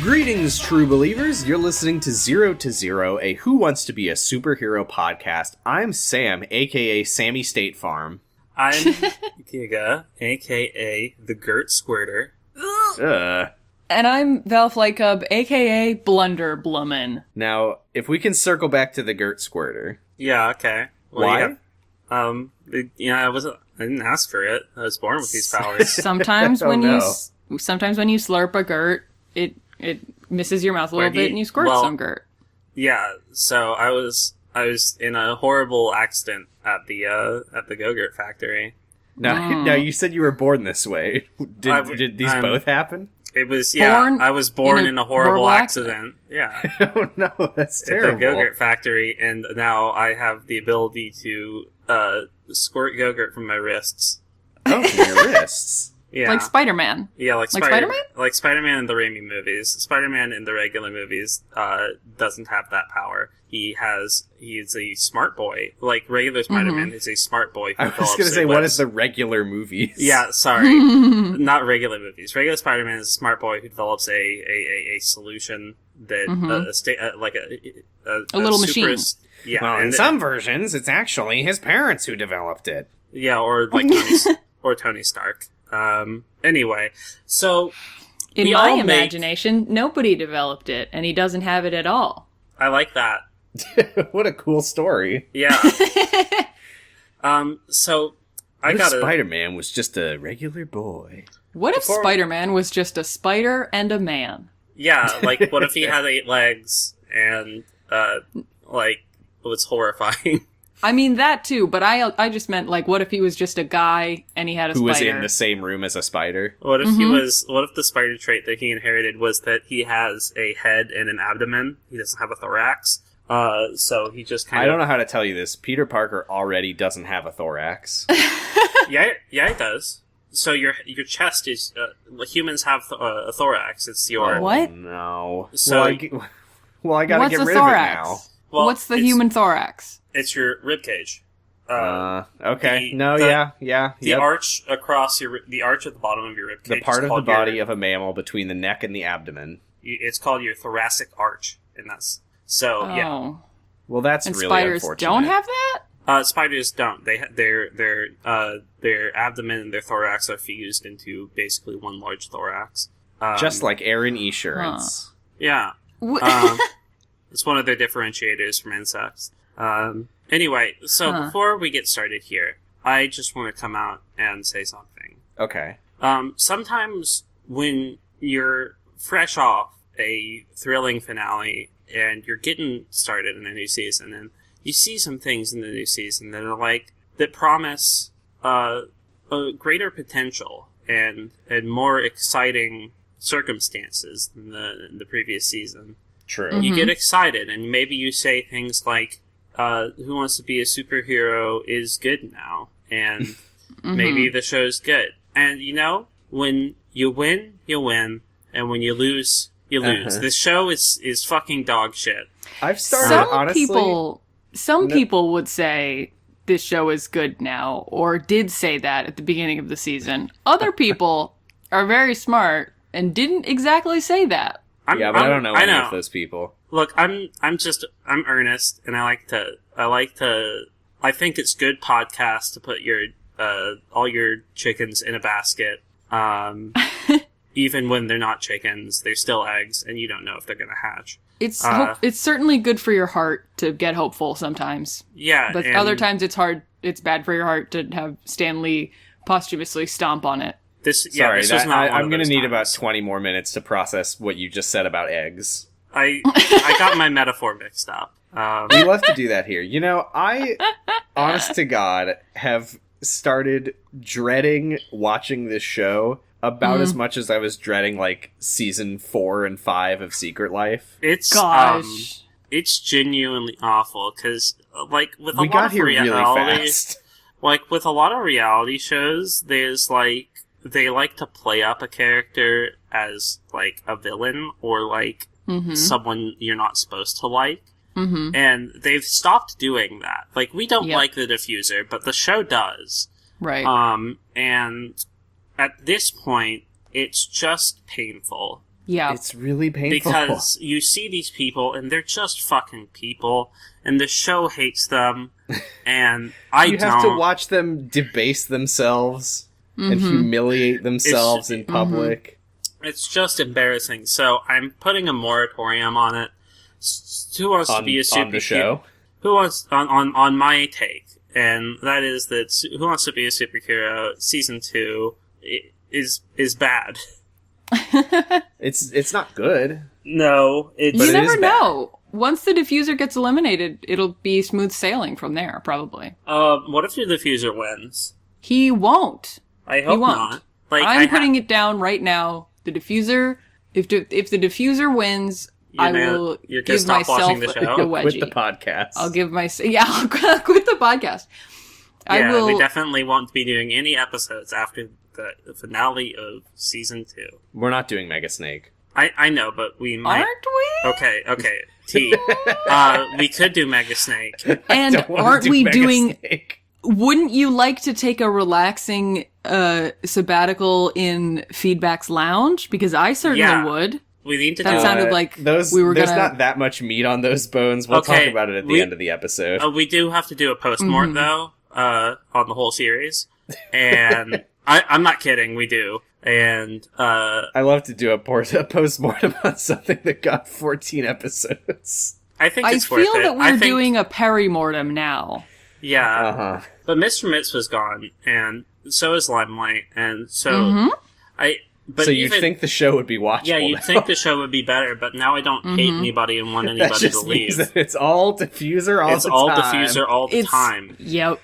Greetings, true believers. You're listening to Zero to Zero, a Who Wants to Be a Superhero podcast. I'm Sam, a.k.a. Sammy State Farm. I'm Giga, a.k.a. the Gert Squirter. And I'm Val Flycub, a.k.a. Blunder Blummin. Now, if we can circle back to the Gert Squirter. Yeah, okay. Well, Why? Yeah. I didn't ask for it. I was born with these powers. Sometimes when you slurp a Gert, it misses your mouth a little bit and you squirt some Gert. Yeah, so I was in a horrible accident at the Go-Gurt factory. Now, you said you were born this way. Did these both happen? It was, I was born in a horrible accident. Yeah. Oh no, that's terrible. At the Go-Gurt factory, and now I have the ability to squirt Go-Gurt from my wrists. Oh, from your wrists. Yeah. Like Spider-Man. Yeah, like Spider-Man? Like Spider-Man in the Raimi movies. Spider-Man in the regular movies doesn't have that power. He's a smart boy. Like regular Spider-Man is a smart boy. I was going to say, what is the regular movies? Yeah, sorry. Not regular movies. Regular Spider-Man is a smart boy who develops a solution that, a little machine. Yeah. Well, in some versions, it's actually his parents who developed it. Yeah, or like Tony Stark. Anyway, so in my imagination, nobody developed it, and he doesn't have it at all. I like that. What a cool story. Yeah. So I got Spider-Man was just a regular boy. What if Spider-Man was just a spider and a man? Yeah, like what if he had 8 legs and it was horrifying. I mean, that too, but I just meant, like, what if he was just a guy and he had a spider? Who was in the same room as a spider? What if what if the spider trait that he inherited was that he has a head and an abdomen? He doesn't have a thorax. So he just kind of... I don't know how to tell you this. Peter Parker already doesn't have a thorax. Yeah, he does. So your chest is... humans have a thorax. It's your... What? No. So, I gotta get rid of it now. Well, what's the human thorax? It's your ribcage. Okay. The arch across the arch at the bottom of your ribcage. The part of the body of a mammal between the neck and the abdomen. It's called your thoracic arch, and that's yeah. Well, that's and really spiders unfortunate. don't have that. Spiders don't. Their abdomen and their thorax are fused into basically one large thorax. Just like Erin Esurance. Yeah. It's one of their differentiators from insects. Anyway, so before we get started here, I just want to come out and say something. Okay. Sometimes when you're fresh off a thrilling finale and you're getting started in a new season, and you see some things in the new season that promise a greater potential and more exciting circumstances than the previous season. True. You get excited, and maybe you say things like, Who Wants to Be a Superhero is good now, and maybe the show's good. And, when you win, you win, and when you lose, you lose. This show is fucking dog shit. I've started, honestly... Some people would say this show is good now, or did say that at the beginning of the season. Other people are very smart and didn't exactly say that. I don't know any of those people. Look, I'm earnest, and I think it's good podcast to put your all your chickens in a basket. Even when they're not chickens, they're still eggs, and you don't know if they're gonna hatch. It's certainly good for your heart to get hopeful sometimes. Yeah, but other times it's bad for your heart to have Stan Lee posthumously stomp on it. I'm going to need about 20 more minutes to process what you just said about eggs. I got my metaphor mixed up. We love to do that here. I, honest to God, have started dreading watching this show about as much as I was dreading, like, season 4 and 5 of Secret Life. It's genuinely awful, because, like, with a lot of reality... Like, with a lot of reality shows, there's, like... They like to play up a character as, like, a villain or, like, someone you're not supposed to like. Mm-hmm. And they've stopped doing that. Like, we don't like the Diffuser, but the show does. Right. And at this point, it's just painful. Yeah. It's really painful. Because you see these people, and they're just fucking people, and the show hates them, and you have to watch them debase themselves and humiliate themselves in public. It's just embarrassing. So I'm putting a moratorium on it. Who wants to be a superhero? On the show? Who wants on my take, and that is that Who Wants to Be a Superhero season 2 is bad. It's not good. No, you never know. Once the diffuser gets eliminated, it'll be smooth sailing from there, probably. What if the diffuser wins? He won't. I hope not. Like, I'm putting it down right now. The diffuser, if the diffuser wins, I will give myself a wedgie. Quit the podcast. I'll give I'll quit the podcast. Yeah, we definitely won't be doing any episodes after the finale of season 2. We're not doing Mega Snake. I know, but we might. Aren't we? Okay. T. We could do Mega Snake. And aren't we doing... Wouldn't you like to take a relaxing sabbatical in Feedback's Lounge? Because I certainly would. We need to that sounded like we were There's not that much meat on those bones. We'll talk about it at the end of the episode. We do have to do a post-mort, though, on the whole series. And I'm not kidding, we do. And I love to do a post-mortem on something that got 14 episodes. I think it's worth it. I feel that we're doing a perimortem now. Yeah. But Mr. Mitzvah's gone, and so is Limelight, and so So you think the show would be watchable? Yeah, you'd think the show would be better, but now I don't hate anybody and want anybody that just to leave. Means that it's all diffuser all the time. Diffuser all the time. Yep.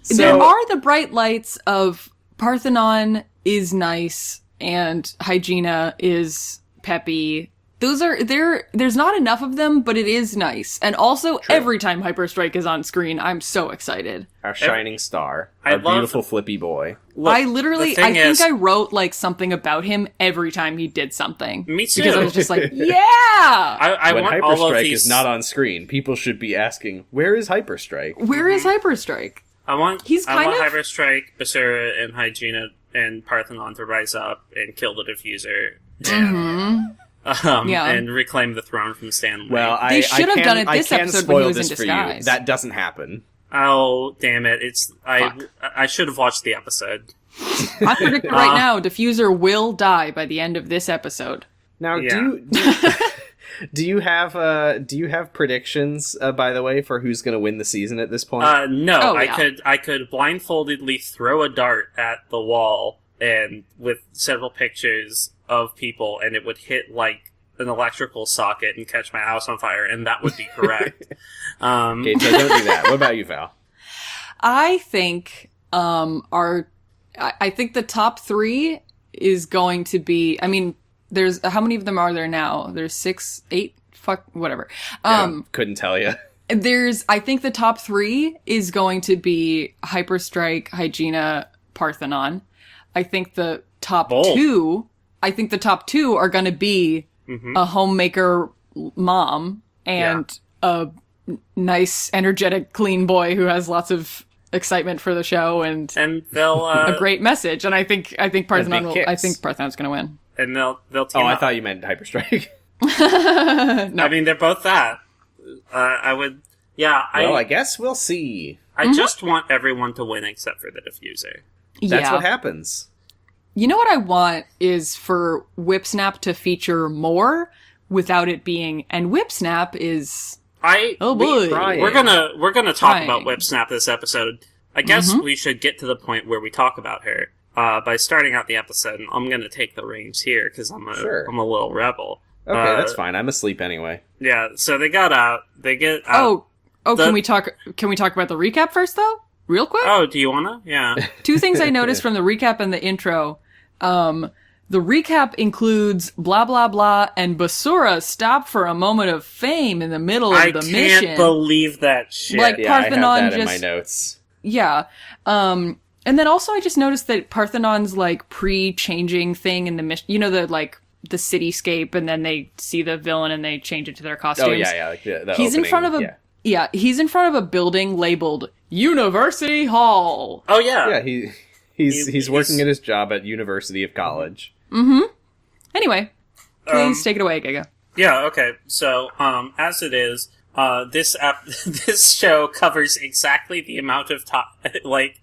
So, there are the bright lights of Parthenon is nice and Hygiena is peppy. Those are there's not enough of them, but it is nice. And also every time Hyperstrike is on screen, I'm so excited. Our shining star. Our beautiful flippy boy. Look, I think I wrote like something about him every time he did something. Me too. Because I was just like, yeah! I when want Hyperstrike all of these... is not on screen, people should be asking, where is Hyperstrike? Where is Hyperstrike? I want Hyperstrike, Basura, and Hygiena and Parthenon to rise up and kill the diffuser. And reclaim the throne from Stanley. Well, they should have done it this episode when he was in disguise. That doesn't happen. Oh, damn it. I should have watched the episode. I predict right now, Diffuser will die by the end of this episode. Now, do you have predictions, by the way, for who's going to win the season at this point? No. I could blindfoldedly throw a dart at the wall and with several pictures of people, and it would hit like an electrical socket and catch my house on fire, and that would be correct. Okay, so don't do that. What about you, Val? I think I think the top 3 is going to be. I mean, there's how many of them are there now? There's 6, 8. Fuck, whatever. Couldn't tell you. I think the top 3 is going to be Hyperstrike, Hygiena, Parthenon. I think the top 2. I think the top 2 are going to be a homemaker mom and a nice, energetic, clean boy who has lots of excitement for the show and they'll a great message. And I think Parthenon Parthenon's going to win. And they'll team up. I thought you meant Hyperstrike. No. I mean, they're both that. I would. Yeah. I guess we'll see. I just want everyone to win except for the diffuser. That's what happens. You know what I want is for Whipsnap to feature more without it being, and Whipsnap is oh boy, we're gonna talk about Whipsnap this episode. I guess we should get to the point where we talk about her by starting out the episode. And I'm gonna take the reins here because I'm a little rebel. Okay, that's fine. I'm asleep anyway. Yeah, so they got out. They get out. Can we talk about the recap first though? Real quick? Oh, do you wanna? Yeah. 2 things I noticed from the recap and the intro. The recap includes blah blah blah and Basura stop for a moment of fame in the middle of the mission. I can't believe that shit. Like Parthenon I have that in my notes. Yeah. And then also I just noticed that Parthenon's like pre-changing thing in the mission, you know, the cityscape, and then they see the villain and they change it to their costumes. Oh yeah, like the he's opening, in front of he's in front of a building labeled University Hall. Oh yeah. Yeah, he's working at his job at University of College. Anyway. Please take it away, Giga. Yeah, okay. So, as it is, this show covers exactly the amount of time, like,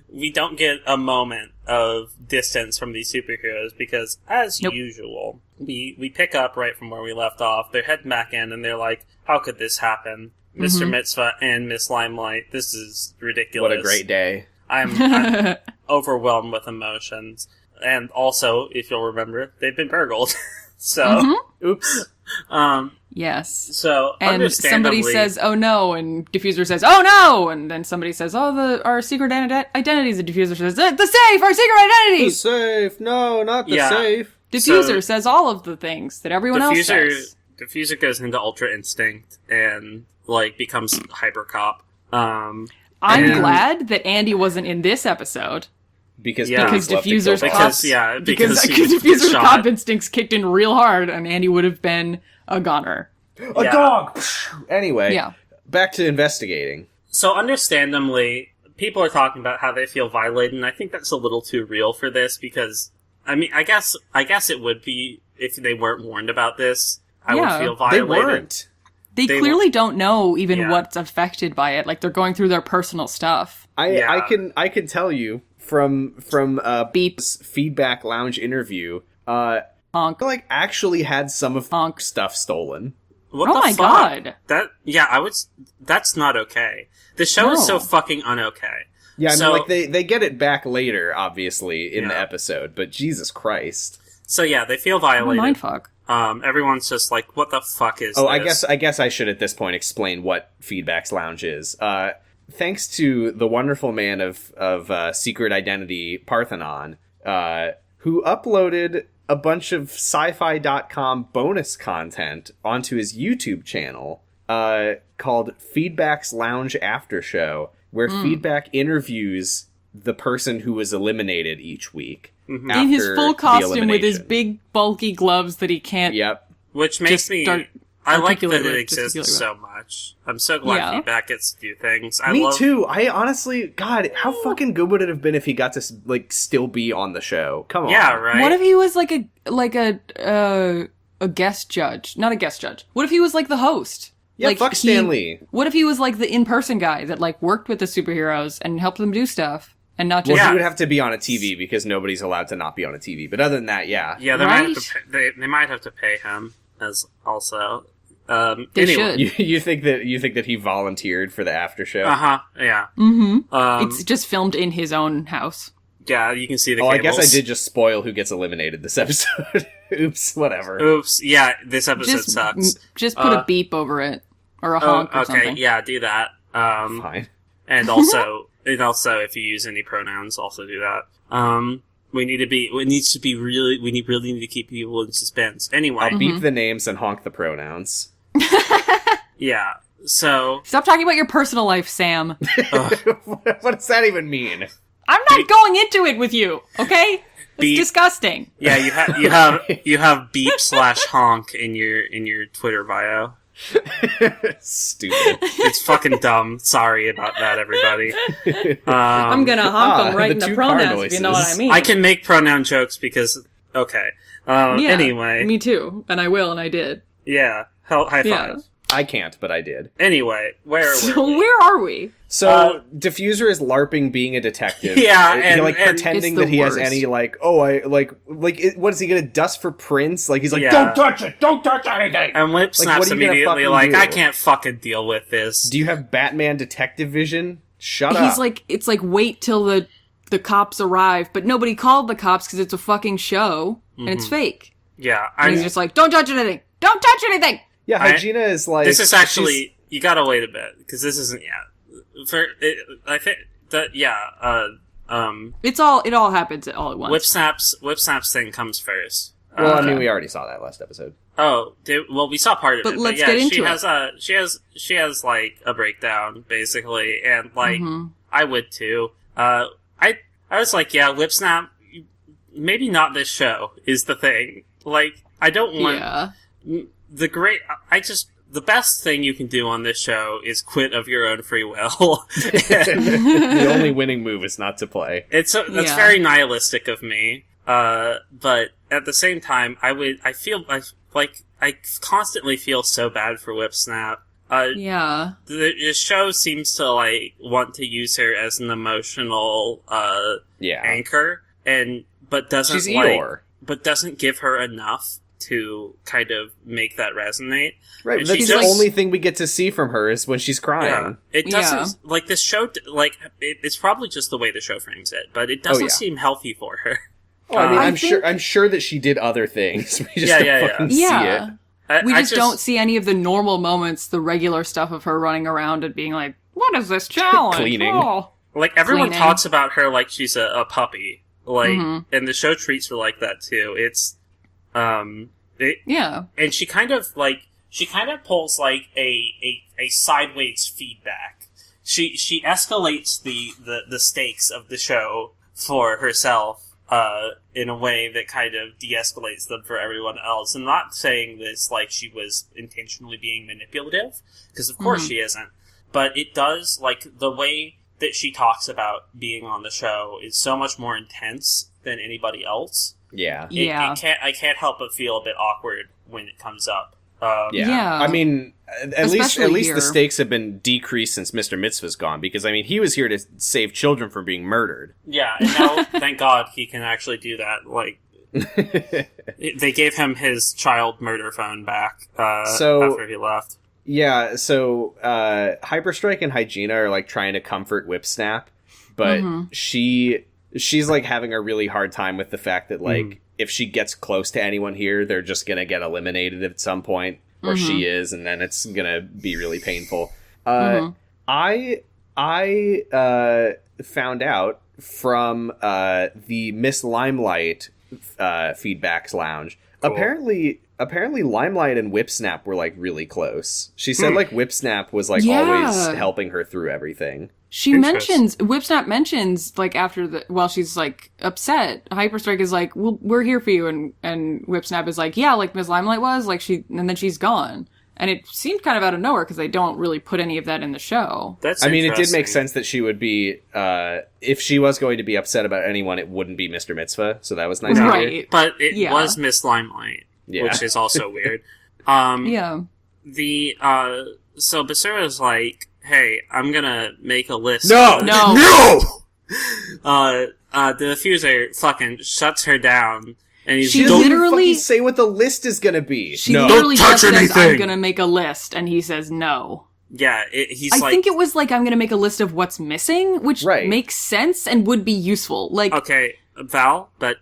we don't get a moment of distance from these superheroes because, as usual, we pick up right from where we left off. They're heading back in and they're like, how could this happen? Mr. Mitzvah and Miss Limelight, this is ridiculous. What a great day. I'm overwhelmed with emotions. And also, if you'll remember, they've been burgled. So, oops. Yes. So, and somebody says, "Oh no," and Diffuser says, "Oh no," and then somebody says, "Oh, our secret identities." And Diffuser says, "The safe, our secret identities." The safe, no, not the safe. Diffuser says all of the things that everyone else says. Diffuser goes into Ultra Instinct and like becomes Hyper Cop. I'm glad that Andy wasn't in this episode. Because Diffuser's Diffuser's cop instincts kicked in real hard, and Andy would have been a goner. A dog! Anyway, back to investigating. So, understandably, people are talking about how they feel violated, and I think that's a little too real for this, because, I mean, I guess it would be, if they weren't warned about this, I would feel violated. They weren't. They clearly don't know even what's affected by it. Like, they're going through their personal stuff. I can tell you from Beep's Feedback Lounge interview, Honk. like actually had some of Honk's stuff stolen. What the fuck? God. That's not okay. The show is so fucking un-okay. Yeah, I mean, like, they get it back later, obviously, in the episode, but Jesus Christ. So yeah, they feel violated. Mindfuck. Everyone's just like, what the fuck is this? Oh, I guess I should at this point explain what Feedback's Lounge is. Thanks to the wonderful man of Secret Identity, Parthenon, who uploaded a bunch of sci-fi.com bonus content onto his YouTube channel called Feedback's Lounge After Show, where Feedback interviews the person who was eliminated each week. Mm-hmm. In his full costume with his big bulky gloves that he can't... Yep. Which makes me... I like that it exists so much. I'm so glad Feedback gets to do things. Me too. I honestly... God, how fucking good would it have been if he got to, like, still be on the show? Come on. Yeah, right? What if he was like a guest judge? Not a guest judge. What if he was like the host? Yeah, like, fuck Stan Lee. What if he was like the in-person guy that like worked with the superheroes and helped them do stuff? And not just... Well, he would have to be on a TV because nobody's allowed to not be on a TV. But other than that, yeah. Yeah, they might have to pay him as also. They should. You think that he volunteered for the after show? Yeah. Mm-hmm. It's just filmed in his own house. Yeah, you can see the cables. I guess I did just spoil who gets eliminated this episode. Oops, whatever. Oops, yeah, this episode sucks. Just put a beep over it. Or a honk or something. Okay, yeah, do that. Fine. And also, if you use any pronouns, also do that. We really need to keep people in suspense. Anyway. I'll beep the names and honk the pronouns. Yeah, so... Stop talking about your personal life, Sam. What does that even mean? I'm not going into it with you, okay? It's disgusting. Yeah, you have beep/honk in your Twitter bio. Stupid. It's fucking dumb. Sorry about that, everybody. I'm gonna honk them right in the pronouns, if you know what I mean. I can make pronoun jokes because... Okay. Anyway. Me too. And I will, and I did. Yeah. High five. Yeah. I can't, but I did. Anyway, where are we? So, Diffuser is LARPing being a detective. Yeah, and pretending that he has any, like, what is he gonna dust for prints? Like, he's like, don't touch it! Don't touch anything! And Whip snaps immediately, like, I can't fucking deal with this. Do you have Batman detective vision? Shut up. He's like, it's like, wait till the cops arrive, but nobody called the cops because it's a fucking show, and it's fake. Yeah. And he's just like, don't touch anything! Don't touch anything! Yeah, Hygiena is like... This is actually... You gotta wait a bit, because this isn't yet. I think that, it all happens all at once. Whip Snap's thing comes first. Well, I mean, we already saw that last episode. Oh, we saw part of it. But let's get into it. She has, like, a breakdown, basically, and, like, I would too. I was like, yeah, Whip Snap, maybe not this show, is the thing. Like, I don't want... Yeah. The best thing you can do on this show is quit of your own free will. The only winning move is not to play. That's very nihilistic of me. But at the same time, I constantly feel so bad for Whipsnap. The show seems to, like, want to use her as an emotional, anchor, but doesn't, she's Eeyore. But doesn't give her enough to kind of make that resonate. Right, and that's the only thing we get to see from her is when she's crying. Yeah, it doesn't, like, this show, like, it's probably just the way the show frames it, but it doesn't seem healthy for her. Oh, I mean, I'm sure that she did other things. We just don't fucking see it. We just don't see any of the normal moments, the regular stuff of her running around and being like, what is this challenge? Cleaning. Oh. Like, everyone talks about her like she's a puppy. Like, and the show treats her like that, too. It's, and she kind of pulls, like, a sideways feedback. She escalates the stakes of the show for herself, in a way that kind of de-escalates them for everyone else. I'm not saying this like she was intentionally being manipulative, because of course she isn't. But it does, like, the way that she talks about being on the show is so much more intense than anybody else. Yeah. I can't help but feel a bit awkward when it comes up. I mean, at least here. the stakes have been decreased since Mr. Mitzvah's gone, because, I mean, he was here to save children from being murdered. Yeah, and now, thank God, he can actually do that. Like, they gave him his child murder phone back after he left. Yeah, so Hyperstrike and Hygiena are, like, trying to comfort Whipsnap, but she's, like, having a really hard time with the fact that, like, if she gets close to anyone here, they're just gonna get eliminated at some point, or she is, and then it's gonna be really painful. I found out from the Miss Limelight feedbacks lounge. Cool. Apparently Limelight and Whipsnap were, like, really close. She said, like, Whipsnap was, like, always helping her through everything. Whipsnap mentions, like, while she's, like, upset, Hyperstrike is like, well, we're here for you, and Whipsnap is like, yeah, like Miss Limelight was, like, and then she's gone. And it seemed kind of out of nowhere, because they don't really put any of that in the show. I mean, it did make sense that she would be, if she was going to be upset about anyone, it wouldn't be Mr. Mitzvah, so that was nice to hear. But it was Miss Limelight, which is also weird. So Basura's like, hey, I'm gonna make a list. No! The diffuser fucking shuts her down. And he's she literally say what the list is gonna be. She literally just says, I'm gonna make a list, and he says no. Yeah, I think it was like, I'm gonna make a list of what's missing, which makes sense and would be useful. Like, okay, Val, but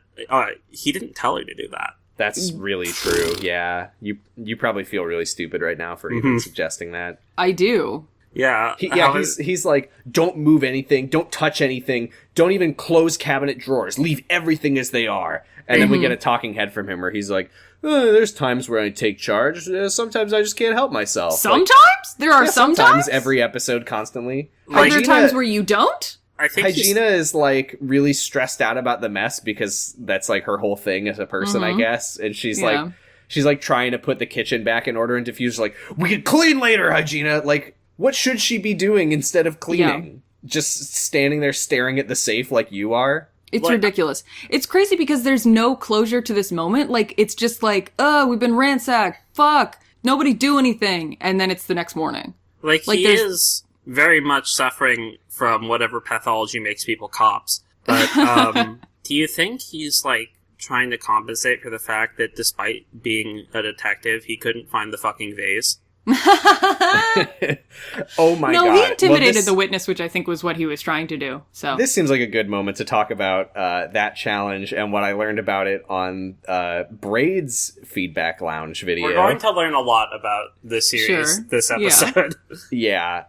he didn't tell her to do that. That's really true. Yeah, you probably feel really stupid right now for even suggesting that. I do. Yeah. He's like, don't move anything, don't touch anything, don't even close cabinet drawers, leave everything as they are. And then we get a talking head from him where he's like, there's times where I take charge, sometimes I just can't help myself. Sometimes? Like, there are sometimes? Every episode, constantly. Are there times where you don't? I think Hygiena is, like, really stressed out about the mess, because that's, like, her whole thing as a person, I guess. And she's like trying to put the kitchen back in order, and Diffuser's like, we can clean later, Hygiena! Like, what should she be doing instead of cleaning? Just standing there staring at the safe like you are? It's ridiculous. It's crazy because there's no closure to this moment. Like, it's just like, we've been ransacked. Fuck. Nobody do anything. And then it's the next morning. Like he is very much suffering from whatever pathology makes people cops. But, do you think he's, like, trying to compensate for the fact that despite being a detective, he couldn't find the fucking vase? Oh my god. No, he intimidated the witness, which I think was what he was trying to do. So this seems like a good moment to talk about that challenge and what I learned about it on Braid's Feedback Lounge video. We're going to learn a lot about this series this episode. Yeah.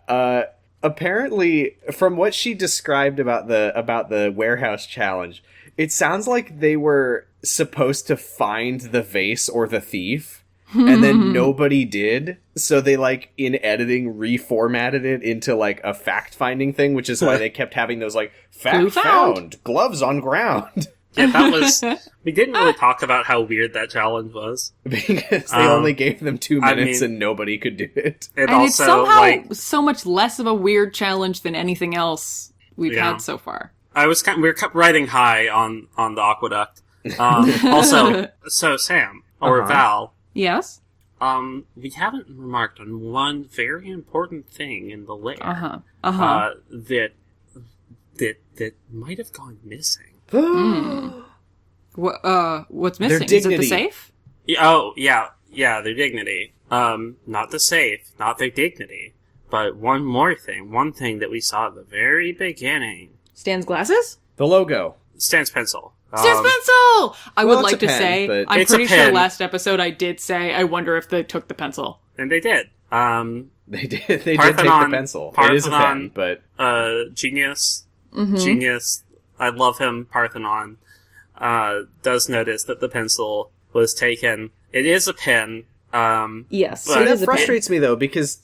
Apparently, from what she described about the warehouse challenge, it sounds like they were supposed to find the vase or the thief. And then nobody did, so they, like, in editing, reformatted it into, like, a fact-finding thing, which is why they kept having those, like, fact found, gloves on ground. Yeah, that was... We didn't really talk about how weird that challenge was. Because they only gave them 2 minutes and nobody could do it. And also, it's somehow so much less of a weird challenge than anything else we've had so far. We were riding high on the Aqueduct. Also, so Sam, or Val, Yes? we haven't remarked on one very important thing in the lair. That might have gone missing. What's missing? Their Is it the dignity. safe? Yeah, their dignity. Not the safe, not their dignity, but one more thing. One thing that we saw at the very beginning. Stan's glasses? The logo. Stan's pencil. Stan's pencil! I would it's like a to pen, say, but- I'm It's a pretty sure pen. last episode I did say, I wonder if they took the pencil. And they did. They did. They did take the Parthenon- pencil. It is a pen, Parthenon- but Genius. Genius. I love him, Parthenon. Does notice that the pencil was taken. It is a pen. Yes, But- it is that a pen. frustrates me though because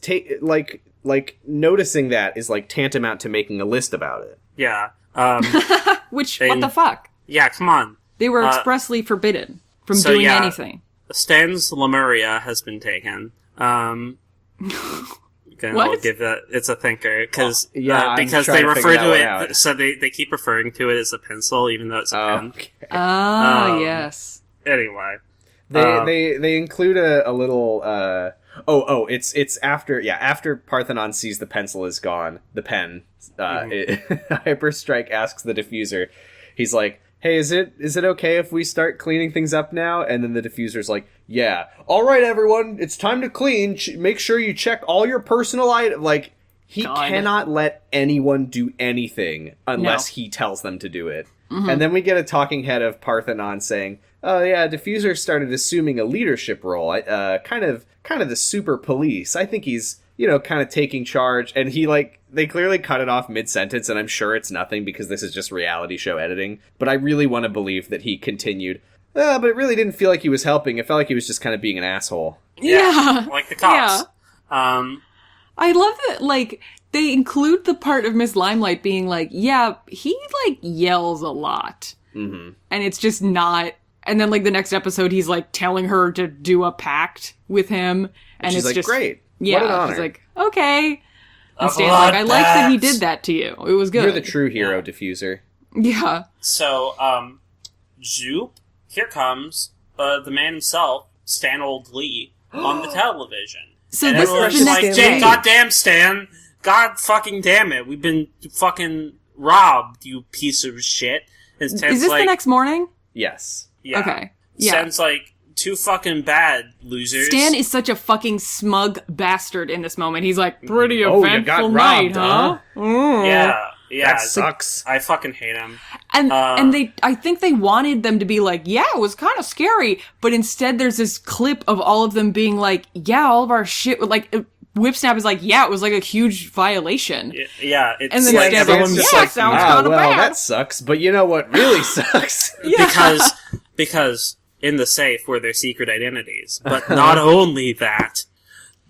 like noticing that is like tantamount to making a list about it. Yeah. Which, what And- the fuck? Yeah, come on. They were expressly forbidden from so doing yeah. anything. Stan's Lemuria has been taken. I'll What? give that. It's a thinker because I'm because trying they to refer figure that to one it. out. So they keep referring to it as a pencil, even though it's a pen. Okay. Yes. Anyway, They include a little it's after Parthenon sees the pencil is gone, the pen, Hyperstrike asks the diffuser, he's like, hey, is it okay if we start cleaning things up now? And then the diffuser's like, yeah, all right, everyone, it's time to clean. Make sure you check all your personal items. Like, he God. cannot let anyone do anything unless he tells them to do it. And then we get a talking head of Parthenon saying, oh yeah, Diffuser started assuming a leadership role, kind of the super police. I think he's, kind of taking charge. And they clearly cut it off mid-sentence, and I'm sure it's nothing because this is just reality show editing. But I really want to believe that he continued. But it really didn't feel like he was helping. It felt like he was just kind of being an asshole. Yeah. like the cops. I love that, they include the part of Miss Limelight being like, yeah, he, yells a lot. Mm-hmm. And it's just not... And then, the next episode, he's, telling her to do a pact with him. And she's it's like, just... great. Yeah, What an honor. she's like, okay. And A Stan's like, I like that he bloodbath. did that to you. It was good. You're the true hero, Diffuser. Yeah. So, Zoop, here comes the man himself, Stan Old Lee, on the television. So And this everyone's is the like, next Stan day. Lee. goddamn Stan, god fucking damn it, we've been fucking robbed, you piece of shit. And Stan's Is this the next morning? Yes. Yeah. Okay. Yeah. Stan's like, too fucking bad, losers. Stan is such a fucking smug bastard in this moment. He's like, pretty Oh, you eventful got night, robbed, huh? Mm. Yeah. That sucks. I fucking hate him. And I think they wanted them to be like, yeah, it was kind of scary, but instead there's this clip of all of them being like, yeah, all of our shit, Whipsnap is like, yeah, it was a huge violation. Yeah, it's And then like Stan's everyone's like, just yeah, like, sounds Wow, kind of well, bad. that sucks. But you know what really sucks? because in the safe were their secret identities. But not only that,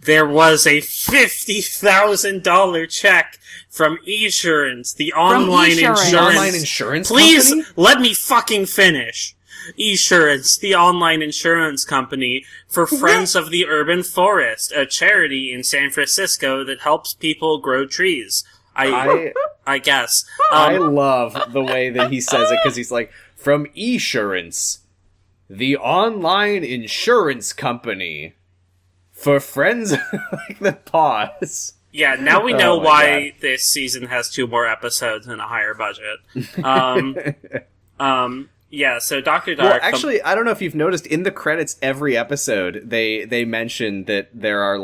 there was a $50,000 check from Esurance, the online Esurance. insurance. The online insurance Please company? let me fucking finish. Esurance, the online insurance company for Friends of the Urban Forest, a charity in San Francisco that helps people grow trees. I guess. I love the way that he says it because he's like, from Esurance, the online insurance company for friends. Like the pause. Yeah, now we know Oh my why this season has 2 more episodes and a higher budget. Yeah, so Dr. Dark... Well, actually, I don't know if you've noticed in the credits every episode, they mention that there are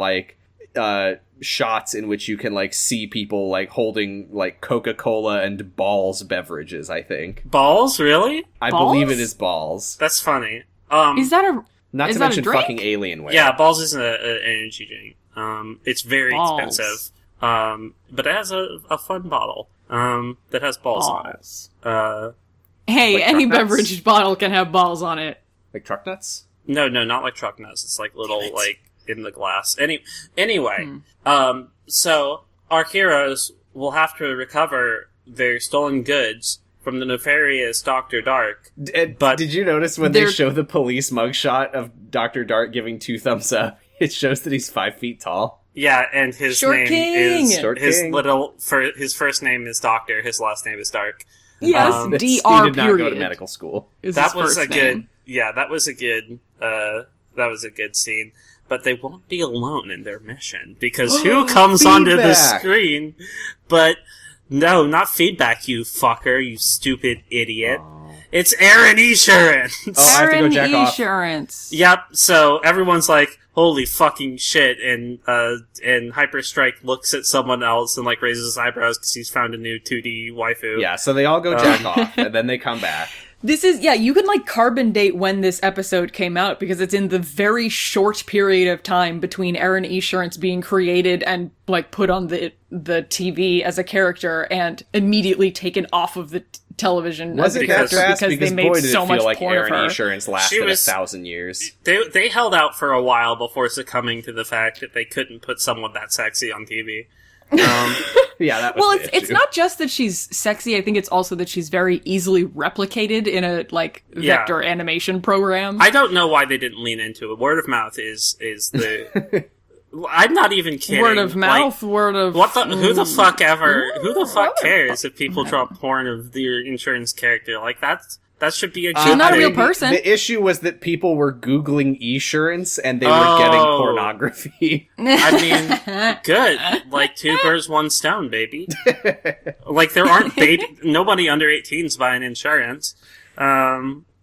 shots in which you can see people holding Coca-Cola and Balls beverages. I think Balls? Really? I Balls? believe it is Balls. That's funny. Is that a... Not is to that a mention drink? fucking Alienware. Yeah, Balls is an energy drink. It's very Balls. expensive. But it has a fun bottle that has balls on it. Hey, Like any truck nuts? beverage bottle can have balls on it. Like truck nuts. No, not like truck nuts. It's little in the glass. Anyway, so our heroes will have to recover their stolen goods from the nefarious Dr. Dark. But Did you notice when they They're- show the police mugshot of Dr. Dark giving 2 thumbs up, it shows that he's 5 feet tall? Yeah, and his Short name King! is Short his King. his first name is Doctor. His last name is Dark. Yes, He Dr. did not go to period. medical school. That was a good. Yeah, that was a good. That was a good scene. But they won't be alone in their mission because who comes onto the screen? But no, not feedback, you fucker, you stupid idiot. It's Erin Esurance. I have to go jack off. Esurance. Yep. So everyone's like, "Holy fucking shit!" And Hyperstrike looks at someone else and like raises his eyebrows because he's found a new 2D waifu. Yeah, so they all go jack off, and then they come back. This is, you can like carbon date when this episode came out because it's in the very short period of time between Erin Esurance being created and like put on the TV as a character and immediately taken off of the television Was as a it that character fast? because they made boy, did so it feel much like porn Erin of her. Esurance lasted 1,000 years. They held out for a while before succumbing to the fact that they couldn't put someone that sexy on TV. Yeah, that was the it's issue. not just that she's sexy. I think it's also that she's very easily replicated in a like vector animation program. I don't know why they didn't lean into it. Word of mouth is the. I'm not even kidding. Word of mouth, Like, word of who the fuck ever? Who the fuck cares if people draw porn of their insurance character? Like that should be a good She's not a real thing. person. The issue was that people were Googling Esurance and they were getting pornography. I mean, good. Like 2 birds, 1 stone, baby. Like there aren't nobody under 18's buying insurance.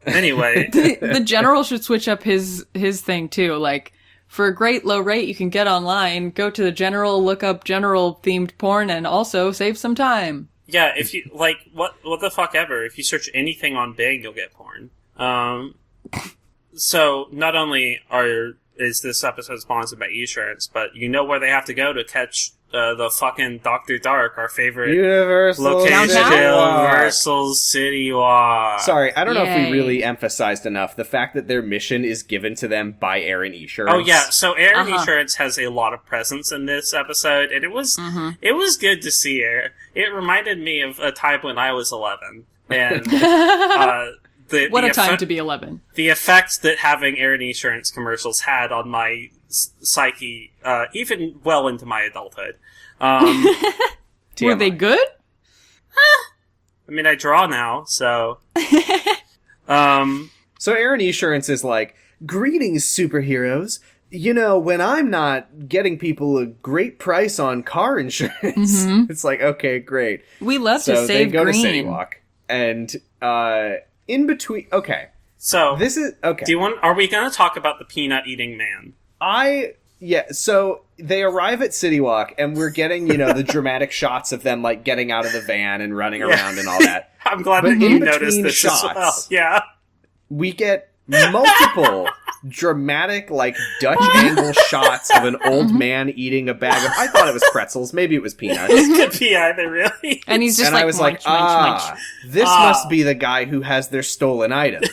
Anyway, the general should switch up his thing too. Like, for a great low rate, you can get online, go to the general, look up general themed porn, and also save some time. yeah, if you like, what the fuck ever. If you search anything on Bing, you'll get porn. So not only is this episode sponsored by Esurance, but you know where they have to go to catch the fucking Dr. Dark, our favorite Universal location, City Walk. Universal City Walk. Sorry, I don't know if we Yay. really emphasized enough the fact that their mission is given to them by Erin Esurance. Oh yeah, so Erin Uh-huh. Esurance has a lot of presence in this episode, and it was good to see her. It reminded me of a time when I was 11, and What a time to be 11. the effect that having Erin Esurance commercials had on my psyche, even well into my adulthood. Were they good? I mean, I draw now, so. So Erin Esurance is like, "Greetings, superheroes. You know, when I'm not getting people a great price on car insurance," it's like, okay, great. We love So to they save go green. to City Walk, and in between, okay, So, this is okay. are we gonna talk about the peanut eating man? So they arrive at City Walk, and we're getting, the dramatic shots of them, like, getting out of the van and running around and all that. I'm glad But that you in noticed between this as well. shots- Yeah. We get multiple dramatic, like, Dutch angle shots of an old man eating a bag of, I thought it was pretzels, maybe it was peanuts. Could be either, really. And he's just And like, I was like, munch, munch. this must be the guy who has their stolen items.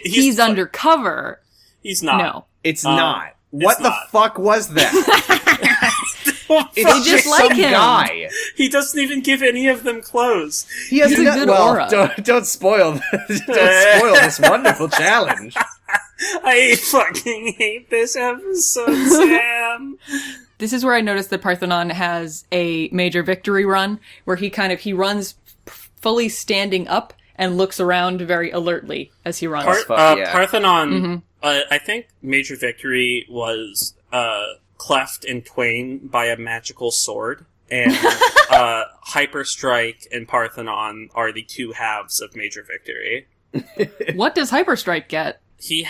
He's undercover. He's not. No. It's not. What the not. fuck was that? They It's just just like some him. guy. He doesn't even give any of them clothes. He has He's a no- good well, aura. Don't spoil this wonderful challenge. I fucking hate this episode, Sam. This is where I noticed that Parthenon has a major victory run, where he runs fully standing up and looks around very alertly as he runs. Parthenon, I think Major Victory was cleft in twain by a magical sword, and Hyperstrike and Parthenon are the 2 halves of Major Victory. What does Hyperstrike get? He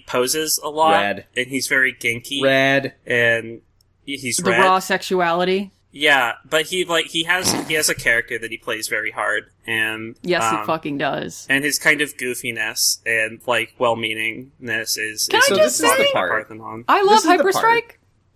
poses a lot, Red. and he's very ginky, Red. and he's The red. raw sexuality? Yeah, but he has a character that he plays very hard, and Yes, he fucking does. and his kind of goofiness and like well-meaningness is Can I So just this is say- the part. Parthenon. I love This is the part. Hyperstrike.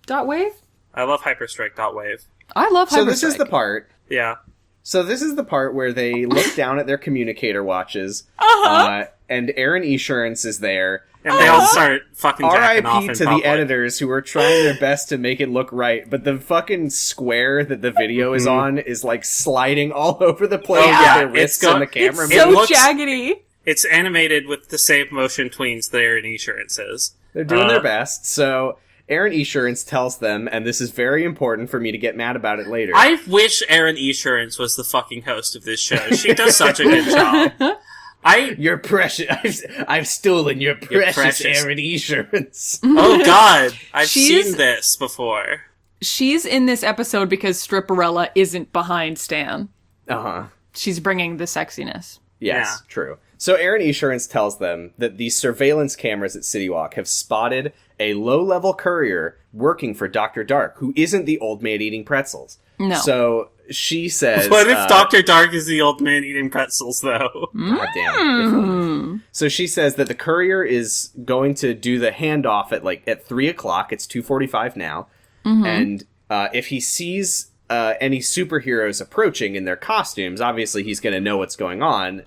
Dot wave. I love Hyperstrike.wave. I love Hyperstrike. So this is the part. Yeah. So this is the part where they look down at their communicator watches, and Erin Esurance is there. And they all start fucking jacking off R.I.P. in to public. the editors who are trying their best to make it look right, but the fucking square that the video is on is like sliding all over the place Oh, with yeah, their wrists and the camera. It's so looks- jaggedy. It's animated with the same motion tweens that Erin Esurance is. They're doing their best. So Erin Esurance tells them, and this is very important for me to get mad about it later. I wish Erin Esurance was the fucking host of this show. She does such a good job. You're precious. I've stolen your precious Erin Esurance. Oh God, I've seen this before. She's in this episode because Stripperella isn't behind Stan. Uh-huh. She's bringing the sexiness. Yes, true. So Erin Esurance tells them that the surveillance cameras at City Walk have spotted a low-level courier working for Dr. Dark, who isn't the old man eating pretzels. No. So she says... What if Dr. Dark is the old man eating pretzels, though? God damn. So she says that the courier is going to do the handoff at 3 o'clock. It's 2:45 now. Mm-hmm. And if he sees any superheroes approaching in their costumes, obviously he's going to know what's going on.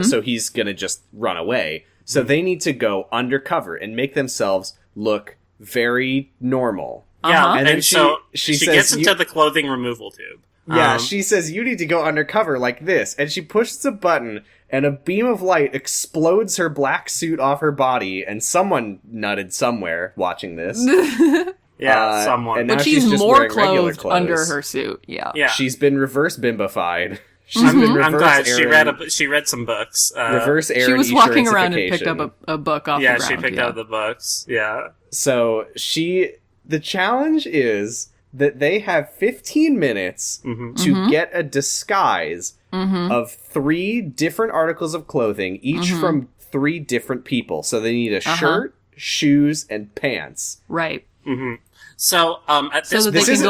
So he's going to just run away. So they need to go undercover and make themselves look very normal. Yeah, and then so she she says, gets into the clothing removal tube. Yeah, she says, you need to go undercover like this. And she pushes a button, and a beam of light explodes her black suit off her body, and someone nutted somewhere watching this. Yeah, someone. And now but she's just more clothes clothed under her suit. Yeah. She's been reverse bimbified. I'm glad she read some books. Reverse Erin. She was walking around and picked up a book off the ground. Yeah, she picked up the books. Yeah. So the challenge is that they have 15 minutes to get a disguise of 3 different articles of clothing, each from 3 different people. So they need a shirt, shoes, and pants. Right. Mm-hmm. So at this this takes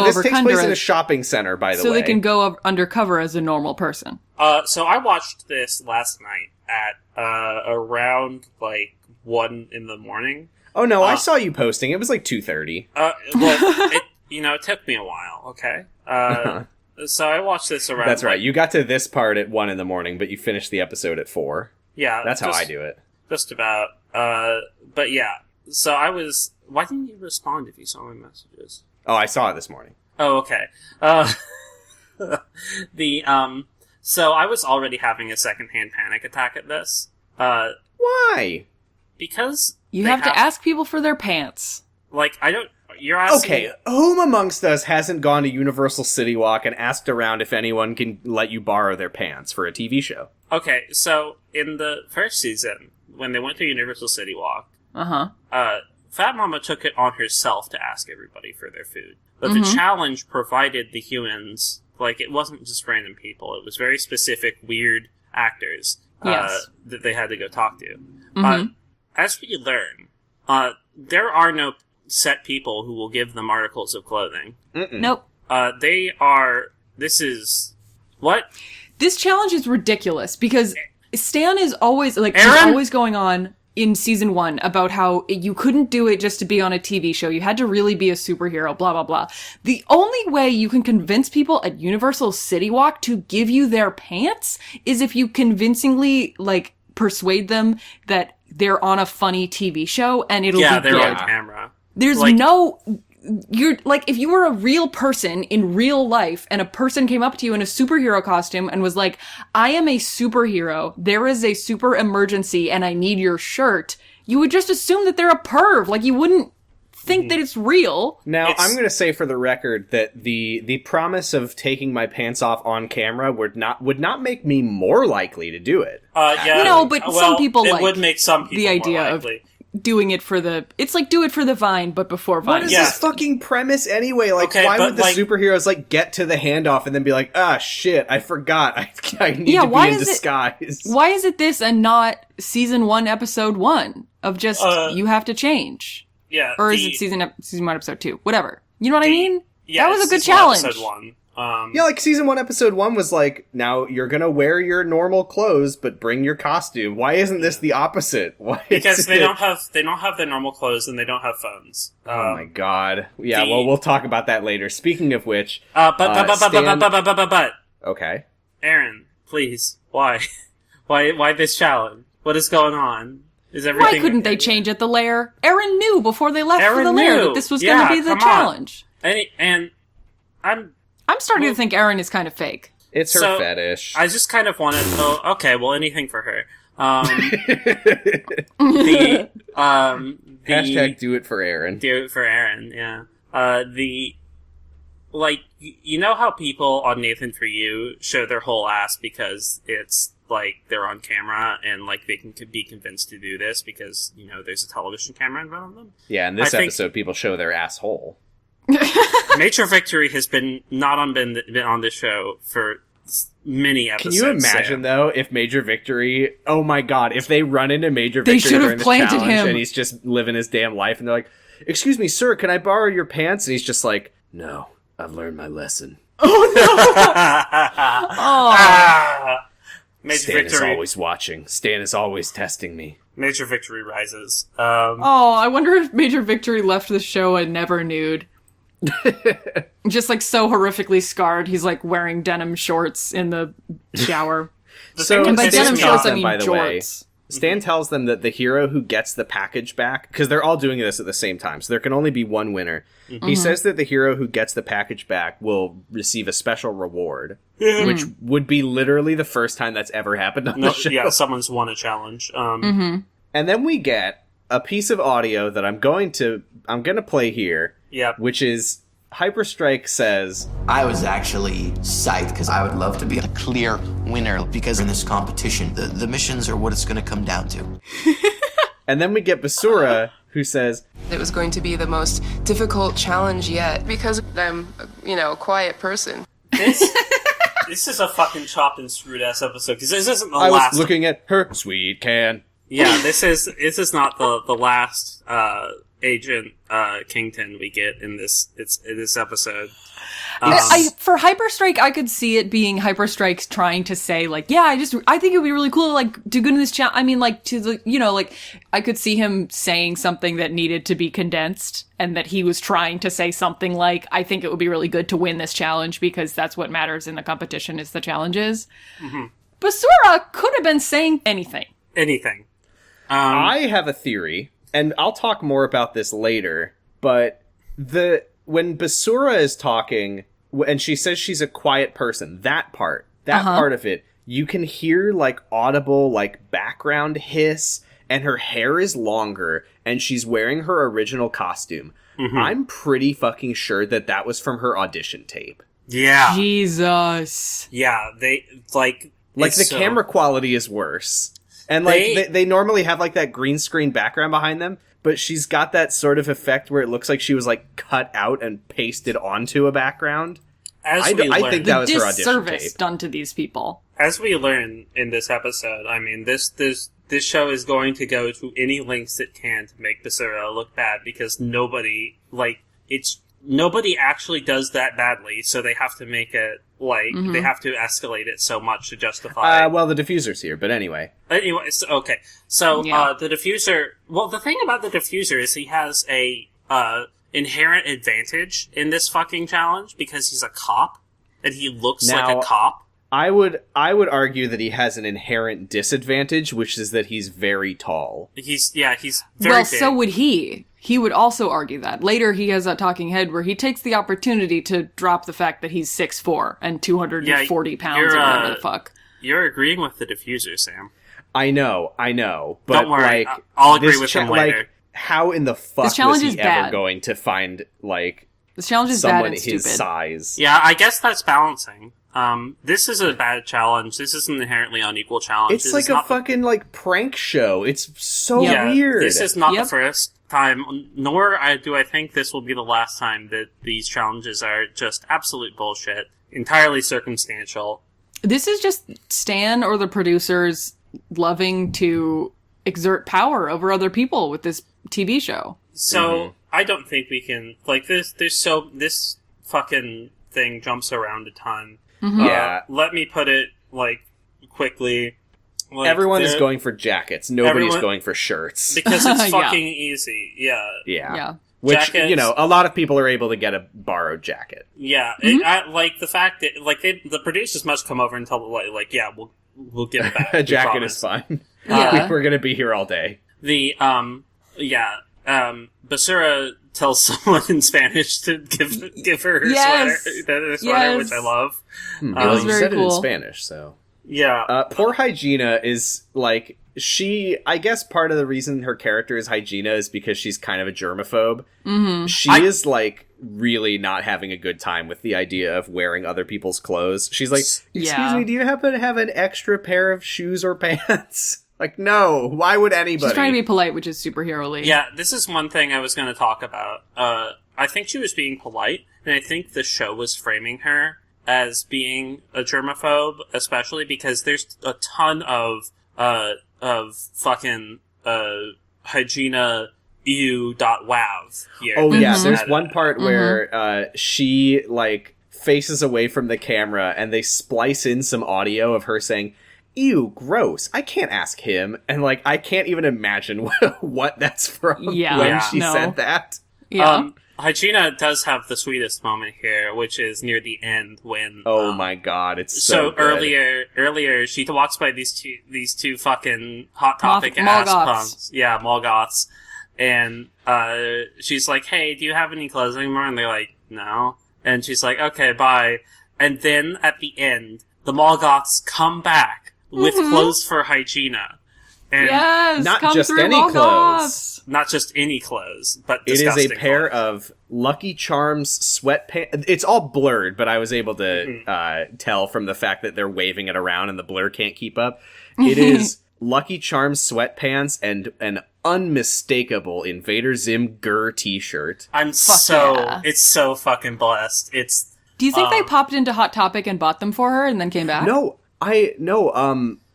place in a shopping center, by the way. So they can go undercover as a normal person. So I watched this last night at around 1 in the morning. Oh no, I saw you posting. It was 2:30. Well, it took me a while. Okay. So I watched this around. That's right. You got to this part at 1 in the morning, but you finished the episode at 4. Yeah, that's how I do it. Just about. But yeah. So I was. Why didn't you respond if you saw my messages? Oh, I saw it this morning. Oh, okay. So I was already having a secondhand panic attack at this. Why? Because you have to ask people for their pants. You're asking. Okay, whom amongst us hasn't gone to Universal City Walk and asked around if anyone can let you borrow their pants for a TV show? Okay, so in the first season, when they went to Universal City Walk, Fat Mama took it on herself to ask everybody for their food. But the challenge provided the humans, it wasn't just random people. It was very specific, weird actors that they had to go talk to. As we learn, there are no set people who will give them articles of clothing. Nope. This is... What? This challenge is ridiculous, because Stan is always, he's always going on in season 1 about how you couldn't do it just to be on a TV show. You had to really be a superhero, blah, blah, blah. The only way you can convince people at Universal City Walk to give you their pants is if you convincingly, persuade them that they're on a funny TV show and it'll be good. Yeah, they're on camera. There's you're if you were a real person in real life and a person came up to you in a superhero costume and was like, I am a superhero, there is a super emergency and I need your shirt, you would just assume that they're a perv. You wouldn't think that it's real. Now, I'm going to say for the record that the promise of taking my pants off on camera would not make me more likely to do it. Yeah. No, but some people it would make some people the idea more of doing it for it's do it for the Vine, but before Vine. What is this fucking premise anyway? Why would the superheroes get to the handoff and then be like, ah, shit, I forgot. I need to be in disguise. Why is it this and not season 1, episode 1 of just you have to change? Yeah. Or is it season 1, episode 2? Whatever. You know what I mean? Yeah, that was a good challenge. Episode 1. Season 1, episode 1 was now you're gonna wear your normal clothes, but bring your costume. Why isn't this the opposite? Because they don't have their normal clothes and they don't have phones. Oh my god. Yeah, we'll talk about that later. Speaking of which, but okay. Erin, please, why this challenge? What is going on? Is everything? Why couldn't they change at the lair? Erin knew before they left for the lair that this was going to be the challenge. And I'm starting to think Erin is kind of fake. It's her fetish. I just kind of wanted... Oh, okay, well, anything for her. Hashtag do it for Erin. Do it for Erin, yeah. You know how people on Nathan For You show their whole ass because it's, like, they're on camera and, like, they can be convinced to do this because, you know, there's a television camera in front of them? Yeah, in this episode, people show their asshole. Major Victory has been on this show for many episodes. Can you imagine, though, if Major Victory... Oh, my God, if they run into Major Victory during the challenge him. And he's just living his damn life and they're like, excuse me, sir, can I borrow your pants? And he's just like, no, I've learned my lesson. Oh, no! Oh. Major Stan Victory. is always watching. Stan is always testing me. Major Victory rises. I wonder if Major Victory left the show and never nude. Just like so horrifically scarred, he's like wearing denim shorts in the shower. And by denim shorts, I mean by the way, jorts. Stan tells them that the hero who gets the package back, because they're all doing this at the same time, so there can only be one winner. Mm-hmm. He says that the hero who gets the package back will receive a special reward, which would be literally the first time that's ever happened on the show. Yeah, someone's won a challenge. And then we get a piece of audio that I'm going to play here. Yep. Which is Hyperstrike says, I was actually psyched because I would love to be a clear winner because in this competition, the missions are what it's going to come down to. And then we get Basura, who says, it was going to be the most difficult challenge yet because I'm, a quiet person. This is a fucking chopped and screwed ass episode because this isn't the last. I was looking at her sweet can. Yeah, this is not the last Agent Kington we get in this episode. For Hyperstrike, I could see it being Hyperstrike's trying to say, like, yeah, I think it would be really cool, like, to go to this challenge. I mean, like, to the, I could see him saying something that needed to be condensed, and that he was trying to say something like, I think it would be really good to win this challenge, because that's what matters in the competition, is the challenges. Mm-hmm. Basura could have been saying anything. Anything. I have a theory, and I'll talk more about this later, but when Basura is talking, and she says she's a quiet person, that part of it, you can hear, like, audible, like, background hiss, and her hair is longer, and she's wearing her original costume. Mm-hmm. I'm pretty fucking sure that was from her audition tape. Yeah. Jesus. Yeah, they, like... the camera quality is worse. And, like, they normally have, like, that green screen background behind them, but she's got that sort of effect where it looks like she was, like, cut out and pasted onto a background. I think that was her audition disservice tape. done to these people. As we learn in this episode, I mean, this show is going to go to any lengths it can to make Basura look bad, because nobody actually does that badly, so they have to make it, like, they have to escalate it so much to justify... well, the diffuser's here, but anyway. Anyway, okay. So, yeah. The diffuser... Well, the thing about the diffuser is he has a, inherent advantage in this fucking challenge, because he's a cop, and he looks like a cop. I would argue that he has an inherent disadvantage, which is that he's very tall. He's very big. So would he. He would also argue that. Later, he has a talking head where he takes the opportunity to drop the fact that he's 6'4" and 240 pounds or whatever the fuck. You're agreeing with the diffuser, Sam. I know. But, don't worry, like, I'll agree with him later. Like, how in the fuck was he ever going to find, like, this challenge is someone bad and his stupid. size? Yeah, I guess that's balancing. This is a bad challenge. This is an inherently unequal challenge. It's like a fucking, like, prank show. It's so weird. This is not the first time, nor do I think this will be the last time that these challenges are just absolute bullshit. Entirely circumstantial. This is just Stan or the producers loving to exert power over other people with this TV show. So, I don't think we can, like, this fucking thing jumps around a ton. Mm-hmm. Yeah. Let me put it, like, quickly. Like, everyone is going for jackets. Nobody's going for shirts. Because it's fucking easy. Yeah. Which, Jackets, a lot of people are able to get a borrowed jacket. Yeah. Like, the fact that, like, the producers must come over and tell, like, yeah, we'll give it back. A jacket is fine. Yeah. We're gonna be here all day. Basura tells someone in Spanish to give her her sweater, which I love. It was you very said cool. it in Spanish, so... Yeah. Poor Hygiena is, like, I guess part of the reason her character is Hygiena is because she's kind of a germaphobe. Mm-hmm. She is, like, really not having a good time with the idea of wearing other people's clothes. She's like, excuse me, do you happen to have an extra pair of shoes or pants? Like, no, why would anybody? She's trying to be polite, which is superhero-y. Yeah, this is one thing I was going to talk about. I think she was being polite, and I think the show was framing her as being a germaphobe, especially because there's a ton of fucking Hygiena ew.wav here. Oh yeah, Mm-hmm. there's one part where she, like, faces away from the camera and they splice in some audio of her saying, ew, gross, I can't ask him. And, like, I can't even imagine what that's from when she said that. Yeah. Hygiena does have the sweetest moment here, which is near the end when... Oh my god, it's so good. Earlier, she walks by these two fucking Hot Topic ass Molgoths. punks. Yeah, Molgoths. And she's like, hey, do you have any clothes anymore? And they're like, no. And she's like, okay, bye. And then at the end, the Molgoths come back with clothes for Hygiena. And yes, not come just through, any Molgoths. clothes. Not just any clothes, but it disgusting is a pair clothes. of Lucky Charms sweatpants. It's all blurred, but I was able to tell from the fact that they're waving it around and the blur can't keep up. It is Lucky Charms sweatpants and an unmistakable Invader Zim Gur t-shirt. It's so fucking blessed. Do you think they popped into Hot Topic and bought them for her and then came back? No, I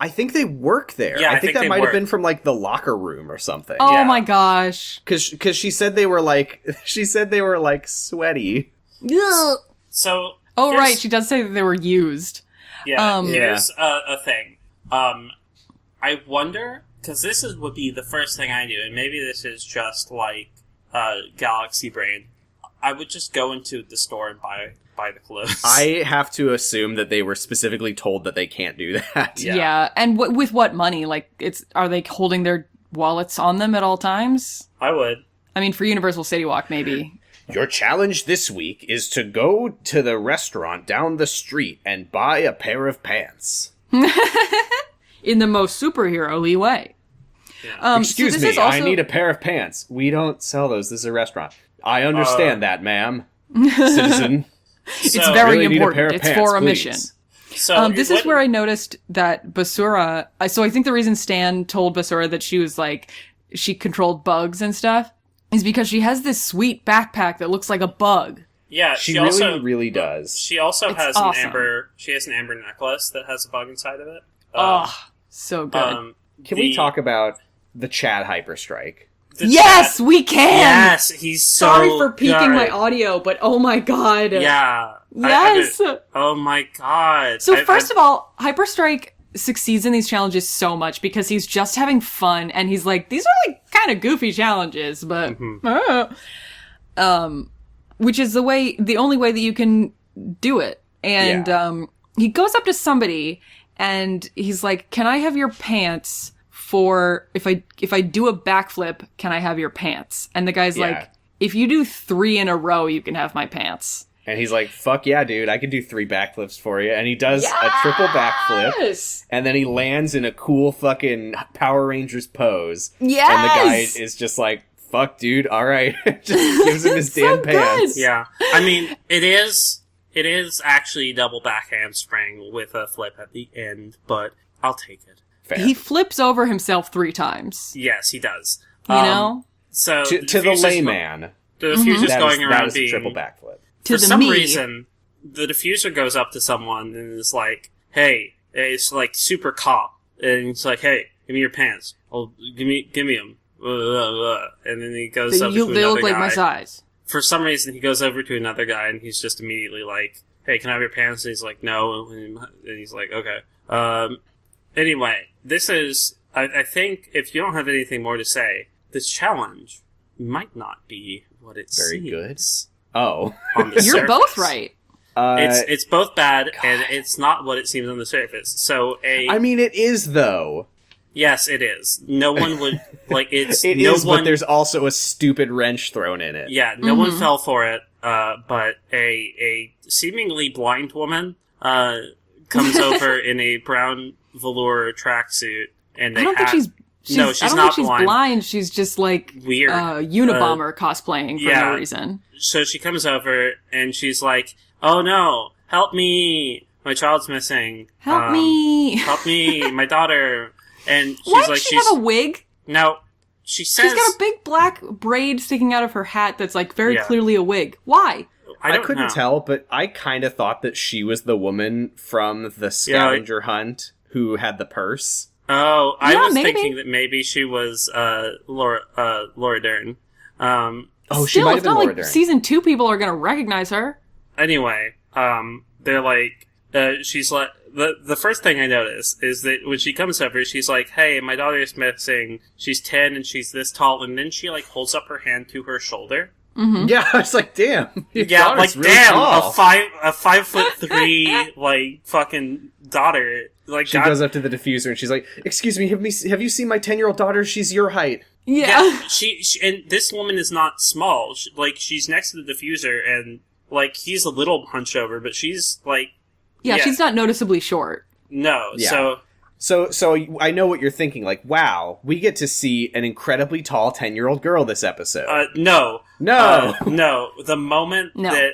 think they work there. Yeah, I think that they might work. have been from, like, the locker room or something. Oh Yeah. my gosh. Because she said they were like sweaty. So Oh, here's- right. She does say that they were used. Yeah, here's a thing. I wonder, because would be the first thing I do, and maybe this is just like Galaxy Brain. I would just go into the store and buy the clothes. I have to assume that they were specifically told that they can't do that. Yeah. And with what money? Like, are they holding their wallets on them at all times? I would. I mean, for Universal City Walk, maybe. Your challenge this week is to go to the restaurant down the street and buy a pair of pants. In the most superhero-y way. Yeah. Excuse so me, this is also... I need a pair of pants. We don't sell those. This is a restaurant. I understand that, ma'am. Citizen. It's very really need a important. pair of It's pants, for a please. mission. So This is where I noticed that Basura... So I think the reason Stan told Basura that she was like... She controlled bugs and stuff is because she has this sweet backpack that looks like a bug. Yeah, She also really does. She also It's has awesome. an amber. She has an amber necklace that has a bug inside of it. So good. Can we talk about the Chad Hyperstrike? Yes, we can! Yes, he's so Sorry for peaking good. my audio, but oh my god. Yeah. Yes! Oh my god. So first of all, Hyperstrike succeeds in these challenges so much because he's just having fun and he's like, these are like kind of goofy challenges, but which is the only way that you can do it. And he goes up to somebody and he's like, "Can I have your pants for if I do a backflip, can I have your pants?" And the guy's like, "If you do 3 in a row, you can have my pants." And he's like, fuck yeah, dude, I can do 3 backflips for you. And he does a triple backflip. And then he lands in a cool fucking Power Rangers pose. Yes! And the guy is just like, fuck, dude, alright. Just gives him his damn pants. good. Yeah. I mean, it is actually double back handspring with a flip at the end, but I'll take it. Fair. He flips over himself 3 times. Yes, he does. You know? So to the diffuser's layman, the diffuser's that going is around a being triple backflip. To for the some me. reason, the diffuser goes up to someone and is like, "Hey," it's like super cop, and it's like, "Hey, give me your pants. Oh, give me them." And then he goes over to another They look like guy. my size. For some reason, he goes over to another guy, and he's just immediately like, "Hey, can I have your pants?" And he's like, "No," and he's like, "Okay." Anyway, this is. I think if you don't have anything more to say, this challenge might not be what it Very seems. good. Oh. On the You're surface. both right. It's both bad, and it's not what it seems on the surface. So I mean, it is, though. Yes, it is. No one would like it's. It no is, one, but there's also a stupid wrench thrown in it. Yeah, no one fell for it. But a seemingly blind woman comes over in a brown velour tracksuit, and I don't think she's no, she's I don't not think she's blind. She's just like weird Unabomber cosplaying for no reason. So she comes over and she's like, "Oh no, help me! My child's missing. Help me! Help me! My daughter!" And she's Why like, does she have a wig? No, she says she's got a big black braid sticking out of her hat that's like very Yeah. clearly a wig. Why? I couldn't tell, but I kind of thought that she was the woman from the scavenger hunt who had the purse. Oh, I Yeah, was maybe. thinking that maybe she was Laura Dern. Oh, she Still, might have it's been not Laura like Dern. season 2 people are gonna recognize her. Anyway, they're like, she's like, the first thing I noticed is that when she comes over, she's like, "Hey, my daughter is missing. She's 10 and she's this tall," and then she like holds up her hand to her shoulder. Mm-hmm. Yeah, I was like, damn. Your Yeah, daughter's like really damn, tall. a 5'3" like fucking daughter. Like She goes up to the diffuser and she's like, "Excuse me, have you seen my 10-year-old daughter? She's your height." Yeah. she and this woman is not small. She's next to the diffuser, and like he's a little hunchover, but she's like, Yeah, she's not noticeably short. no. Yeah. So I know what you're thinking. Like, wow, we get to see an incredibly tall 10-year-old girl this episode. No. No. No. The moment No. that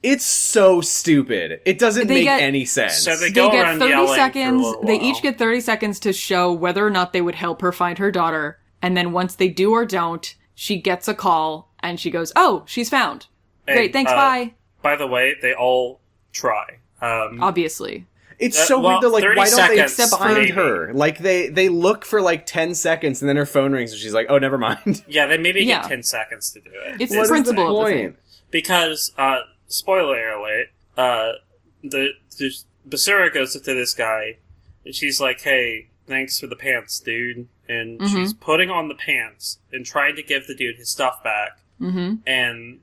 It's so stupid. It doesn't They make get- any sense. So they They go get around 30 yelling seconds. for a little They while. each get 30 seconds to show whether or not they would help her find her daughter. And then once they do or don't, she gets a call and she goes, "Oh, she's found. Great, thanks, bye." By the way, they all try. Obviously. It's so well, weird though, like, 30 why don't they seconds, find maybe. her? Like, they look for like 10 seconds and then her phone rings and she's like, "Oh, never mind." Yeah, they maybe Yeah. get 10 seconds to do it. It's What the is principle of the thing. point? Because, spoiler alert, the Basura goes up to this guy, and she's like, "Hey, thanks for the pants, dude." And she's putting on the pants and trying to give the dude his stuff back. Mm-hmm. And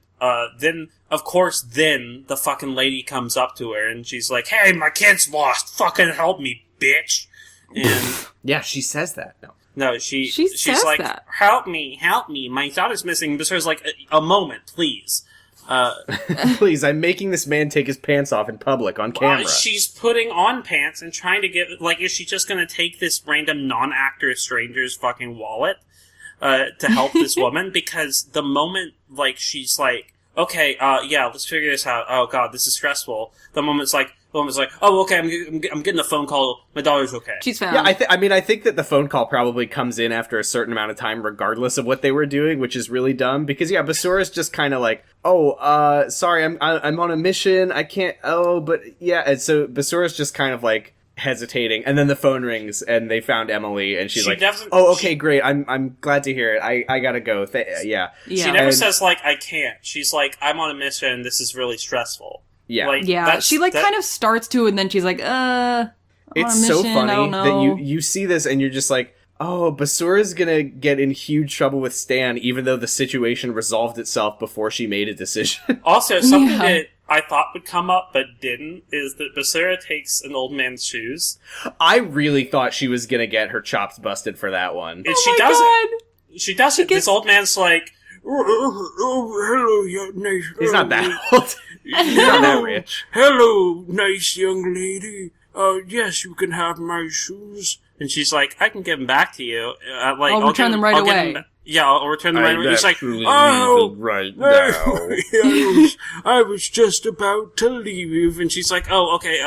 then, of course, the fucking lady comes up to her, and she's like, "Hey, my kid's lost. Fucking help me, bitch." And Yeah, she says that. No. no, she's says like, that. help me, my daughter's missing." Basura's like, a moment, please." Please, I'm making this man take his pants off in public on camera. She's putting on pants and trying to get, like, is she just gonna take this random non-actor stranger's fucking wallet to help this woman? Because the moment, like, she's like, "Okay, yeah, let's figure this out. Oh god, this is stressful." The woman's like, "Oh, okay, I'm getting a phone call. My daughter's okay." She's found. Yeah, I think that the phone call probably comes in after a certain amount of time, regardless of what they were doing, which is really dumb. Because yeah, Basura's just kind of like, "Oh, sorry, I'm on a mission. I can't. Oh, but yeah." And so Basura's just kind of like hesitating, and then the phone rings, and they found Emily, and she's She like, doesn't- "Oh, okay, great. I'm glad to hear it. I gotta go. Yeah, Yeah. She never And- says, like, "I can't." She's like, "I'm on a mission. This is really stressful." yeah." Like, Yeah, she kind of starts to, and then she's like, I'm on It's a so mission, I funny don't that know." you see this and you're just like, "Oh, Basura's gonna get in huge trouble with Stan," even though the situation resolved itself before she made a decision. Also, something Yeah. that I thought would come up but didn't is that Basura takes an old man's shoes, I really thought she was gonna get her chops busted for that one. and Oh she my doesn't. God. She doesn't. gets- This old man's like, "Oh, hello, nice. He's not that old. He's not that rich. Hello, nice young lady. Yes, you can have my shoes." And she's like, "I can give them back to you. I'll return them right I'll give away." Yeah, I'll return them right away." He's like, actually "Oh, leaving right now. I was just about to leave." And she's like, "Oh, okay."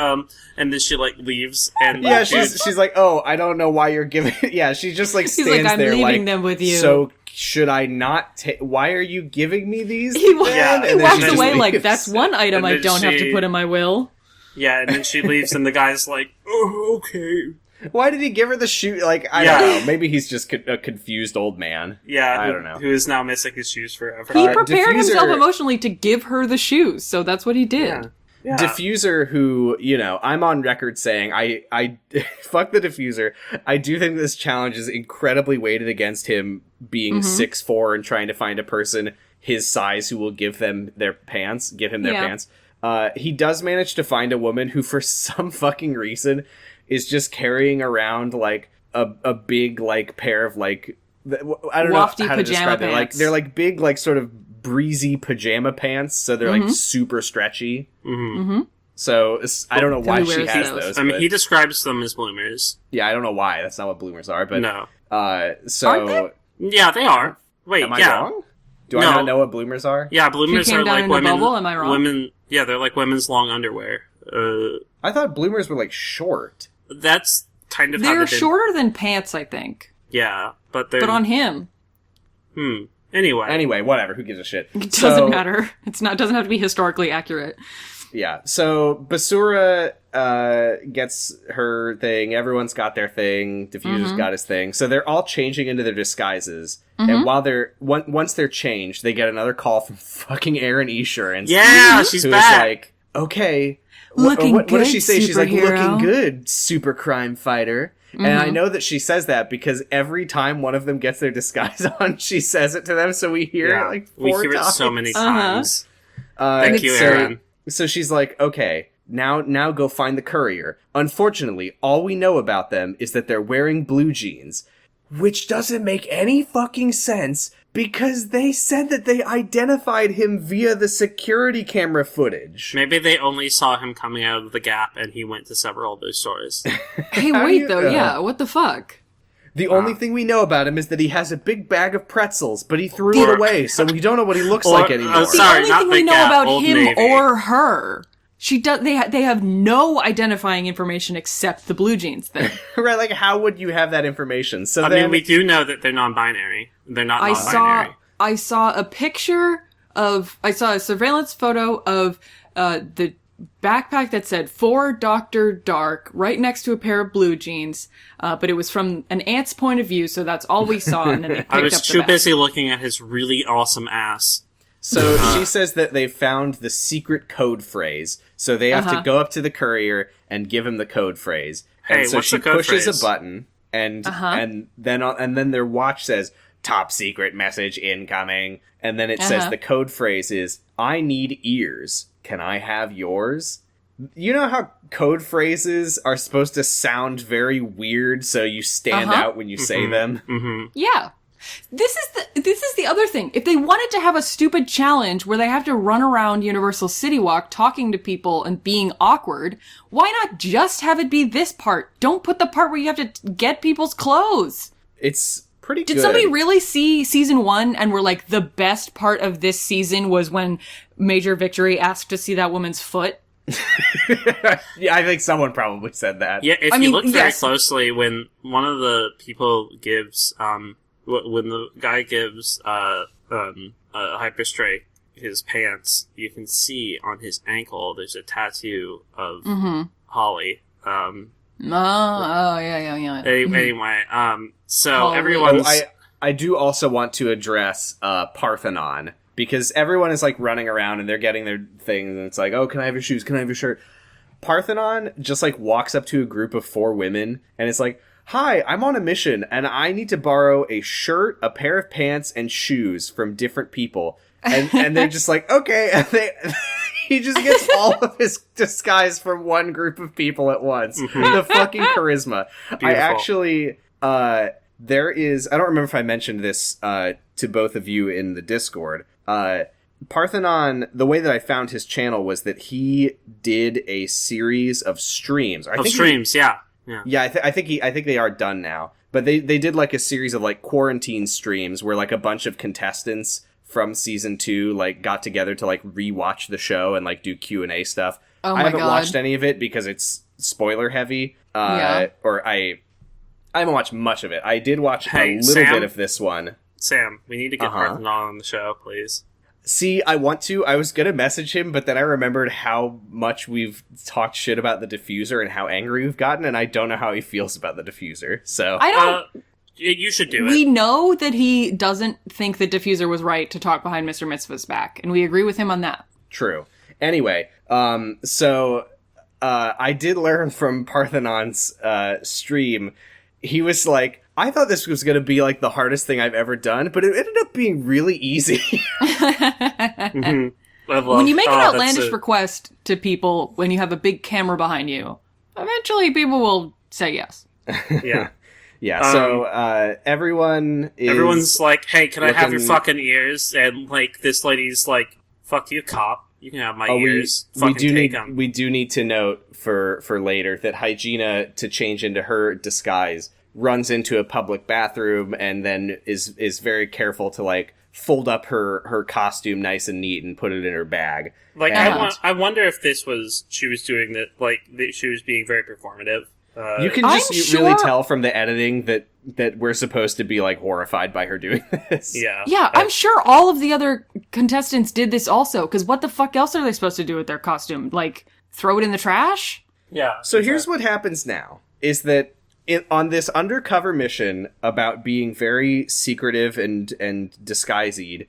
And then she like leaves, and Yeah, the dude- she's like, "Oh, I don't know why you're giving." Yeah, she just like stands like, "I'm there leaving like, them with you." "So should I not? Why are you giving me these?" He, wa- Yeah. he And then walks she just away like, leaves. "That's one item And I then don't have to she- put in my will." yeah, and then she leaves, and the guy's like, "Oh, okay." Why did he give her the shoe? Like, I Yeah. don't know. Maybe he's just a confused old man. Yeah, I don't know. Who is now missing his shoes forever. He prepared Diffuser- himself emotionally to give her the shoes, so that's what he did. Yeah. Yeah. Diffuser, who, you know, I'm on record saying I fuck the Diffuser. I do think this challenge is incredibly weighted against him being 6'4" and trying to find a person his size who will give him their pants. He does manage to find a woman who, for some fucking reason, is just carrying around like a big like pair of like I don't Wafty know how to pajama describe it. Like pants. they're like big like sort of breezy pajama pants, so they're like super stretchy. So I don't know why Who she wears has those? those. I mean, but- he describes them as bloomers. yeah, I don't know why. That's not what bloomers are. But No. So Aren't they? Yeah, they are. Wait, am I yeah. wrong? Do No. I not know what bloomers are? Yeah, bloomers came are down like in a women. bubble, am I wrong? Women, yeah, they're like women's long underwear. I thought bloomers were like short. That's kind of how They're they did- shorter than pants, I think. Yeah, but they're. But on him, Anyway. Anyway, whatever. Who gives a shit? it doesn't matter. Doesn't have to be historically accurate. Yeah. So Basura gets her thing. Everyone's got their thing. Diffuser's got his thing. So they're all changing into their disguises. And while once they're changed, they get another call from fucking Erin Esurance. Yeah, she's who back. is like, okay. Looking what does good, she say? She's like, superhero. looking good, super crime fighter. And I know that she says that because every time one of them gets their disguise on, she says it to them. So we hear it like we four hear times. it so many times. Thank you, Erin. So she's like, okay, now go find the courier. Unfortunately, all we know about them is that they're wearing blue jeans, which doesn't make any fucking sense because they said that they identified him via the security camera footage. Maybe they only saw him coming out of the Gap and he went to several of those stores. Hey, How do wait, you though, know? yeah, what the fuck? The only thing we know about him is that he has a big bag of pretzels, but he threw it away, so we don't know what he looks like anymore. The Sorry, only not thing the we know Gap, about Old him Navy. or her, they have no identifying information except the blue jeans thing. Right, like, how would you have that information? So I then, mean, we do know that they're non-binary. They're not I non-binary. saw a surveillance photo of the backpack that said "For Dr. Dark" right next to a pair of blue jeans, but it was from an ant's point of view, so that's all we saw. And then they picked I was up the too bag. busy looking at his really awesome ass. So she says that they found the secret code phrase, so they have to go up to the courier and give him the code phrase. Hey, And so what's she the code pushes phrase? a button, and then their watch says "Top secret message incoming," and then it says the code phrase is "I need ears. Can I have yours?" You know how code phrases are supposed to sound very weird, so you stand out when you say them. Yeah. This is the other thing. If they wanted to have a stupid challenge where they have to run around Universal City Walk talking to people and being awkward, why not just have it be this part? Don't put the part where you have to get people's clothes. It's pretty good. Did somebody really see season 1 and were like, the best part of this season was when Major Victory asked to see that woman's foot? Yeah, I think someone probably said that. Yeah, if I you mean, look very yes. closely, when one of the people gives, when the guy gives, Hyperstrike his pants, you can see on his ankle there's a tattoo of Holly. Yeah. Anyway, so Holly. everyone's... I do also want to address Parthenon, because everyone is like running around and they're getting their things, and it's like, oh, can I have your shoes? Can I have your shirt? Parthenon just like walks up to a group of 4 women and it's like, hi, I'm on a mission and I need to borrow a shirt, a pair of pants, and shoes from different people. And they're just like, okay. And he just gets all of his disguise from one group of people at once. The fucking charisma. Beautiful. I actually, there is, I don't remember if I mentioned this to both of you in the Discord. Parthenon, the way that I found his channel was that he did a series of streams. Yeah. Yeah, I think they are done now. But they did like a series of like quarantine streams where like a bunch of contestants from season 2 like got together to like rewatch the show and like do Q&A stuff. Oh my I haven't God. watched any of it because it's spoiler heavy. Or I haven't watched much of it. I did watch a little Sam? bit of this one. Sam, we need to get Parthenon on the show, please. See, I want to. I was going to message him, but then I remembered how much we've talked shit about the diffuser and how angry we've gotten, and I don't know how he feels about the diffuser. So I don't... You should do We it. know that he doesn't think the diffuser was right to talk behind Mr. Mitzvah's back, and we agree with him on that. True. Anyway, so I did learn from Parthenon's stream. He was like, I thought this was going to be like the hardest thing I've ever done, but it ended up being really easy. When you make an outlandish request to people when you have a big camera behind you, eventually people will say yes. Yeah. Yeah, so Everyone's like, hey, can I have your looking- fucking ears? And, like, this lady's like, fuck you, cop. You can have my ears. We do need to note for later that Hygiena, to change into her disguise, runs into a public bathroom and then is very careful to like fold up her costume nice and neat and put it in her bag. Like I wonder if she was doing that, like she was being very performative. You can just really tell from the editing that we're supposed to be like horrified by her doing this. Yeah, I'm sure all of the other contestants did this also, because what the fuck else are they supposed to do with their costume? Like, throw it in the trash? Yeah. So here's what happens now, is that on this undercover mission about being very secretive and disguised,